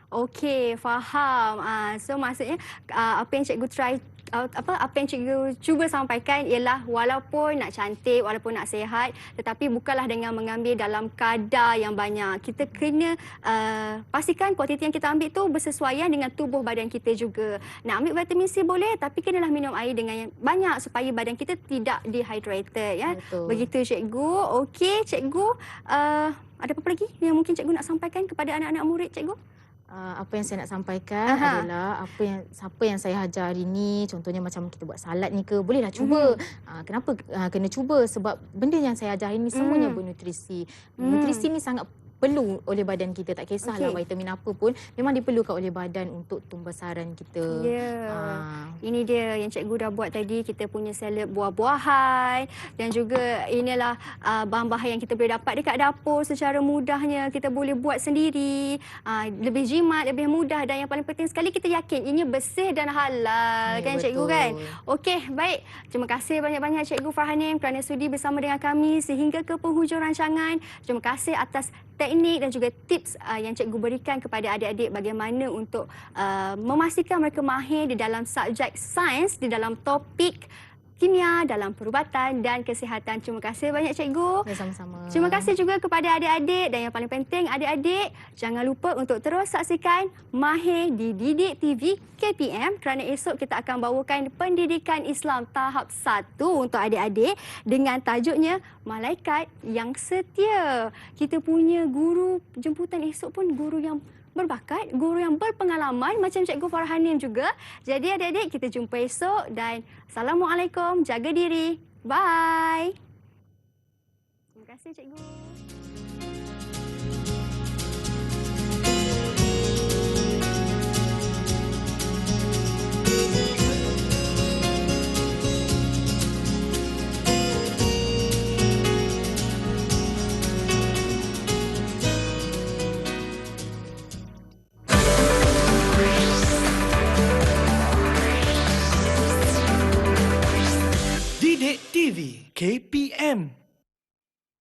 Okey, faham. So maksudnya apa yang cikgu apa yang cikgu cuba sampaikan ialah walaupun nak cantik, walaupun nak sihat, tetapi bukanlah dengan mengambil dalam kadar yang banyak. Kita kena pastikan kuantiti yang kita ambil tu bersesuaian dengan tubuh badan kita juga. Nak ambil vitamin C boleh, tapi kenalah minum air dengan yang banyak supaya badan kita tidak dehydrated, ya. Betul. Begitu cikgu. Okey, cikgu, ada apa lagi yang mungkin cikgu nak sampaikan kepada anak-anak murid cikgu? Apa yang saya nak sampaikan adalah siapa yang saya ajar hari ni, contohnya macam kita buat salad ni ke, bolehlah cuba. Kenapa kena cuba? Sebab benda yang saya ajar hari ni semuanya bernutrisi. Nutrisi ni sangat perlu oleh badan kita, tak kisahlah vitamin apa pun, memang diperlukan oleh badan untuk pembesaran kita. Ini dia yang cikgu dah buat tadi, kita punya salad buah-buahan, dan juga inilah bahan-bahan yang kita boleh dapat dekat dapur secara mudahnya. Kita boleh buat sendiri, lebih jimat, lebih mudah, dan yang paling penting sekali kita yakin ini bersih dan halal, kan cikgu kan? Okey, baik. Terima kasih banyak-banyak Cikgu Farhanim kerana sudi bersama dengan kami sehingga ke penghujung rancangan. Terima kasih atas teknik dan juga tips yang cikgu berikan kepada adik-adik bagaimana untuk memastikan mereka mahir di dalam subjek sains, di dalam topik kimia, dalam perubatan dan kesihatan. Terima kasih banyak cikgu. Sama-sama. Terima kasih juga kepada adik-adik, dan yang paling penting adik-adik jangan lupa untuk terus saksikan Mahir di Didik TV KPM, kerana esok kita akan bawakan pendidikan Islam tahap 1 untuk adik-adik dengan tajuknya Malaikat yang Setia. Kita punya guru jemputan esok pun guru yang berbakat, guru yang berpengalaman macam Cikgu Farhanim juga. Jadi adik-adik, kita jumpa esok, dan Assalamualaikum, jaga diri. Bye. Terima kasih cikgu. TV KPM.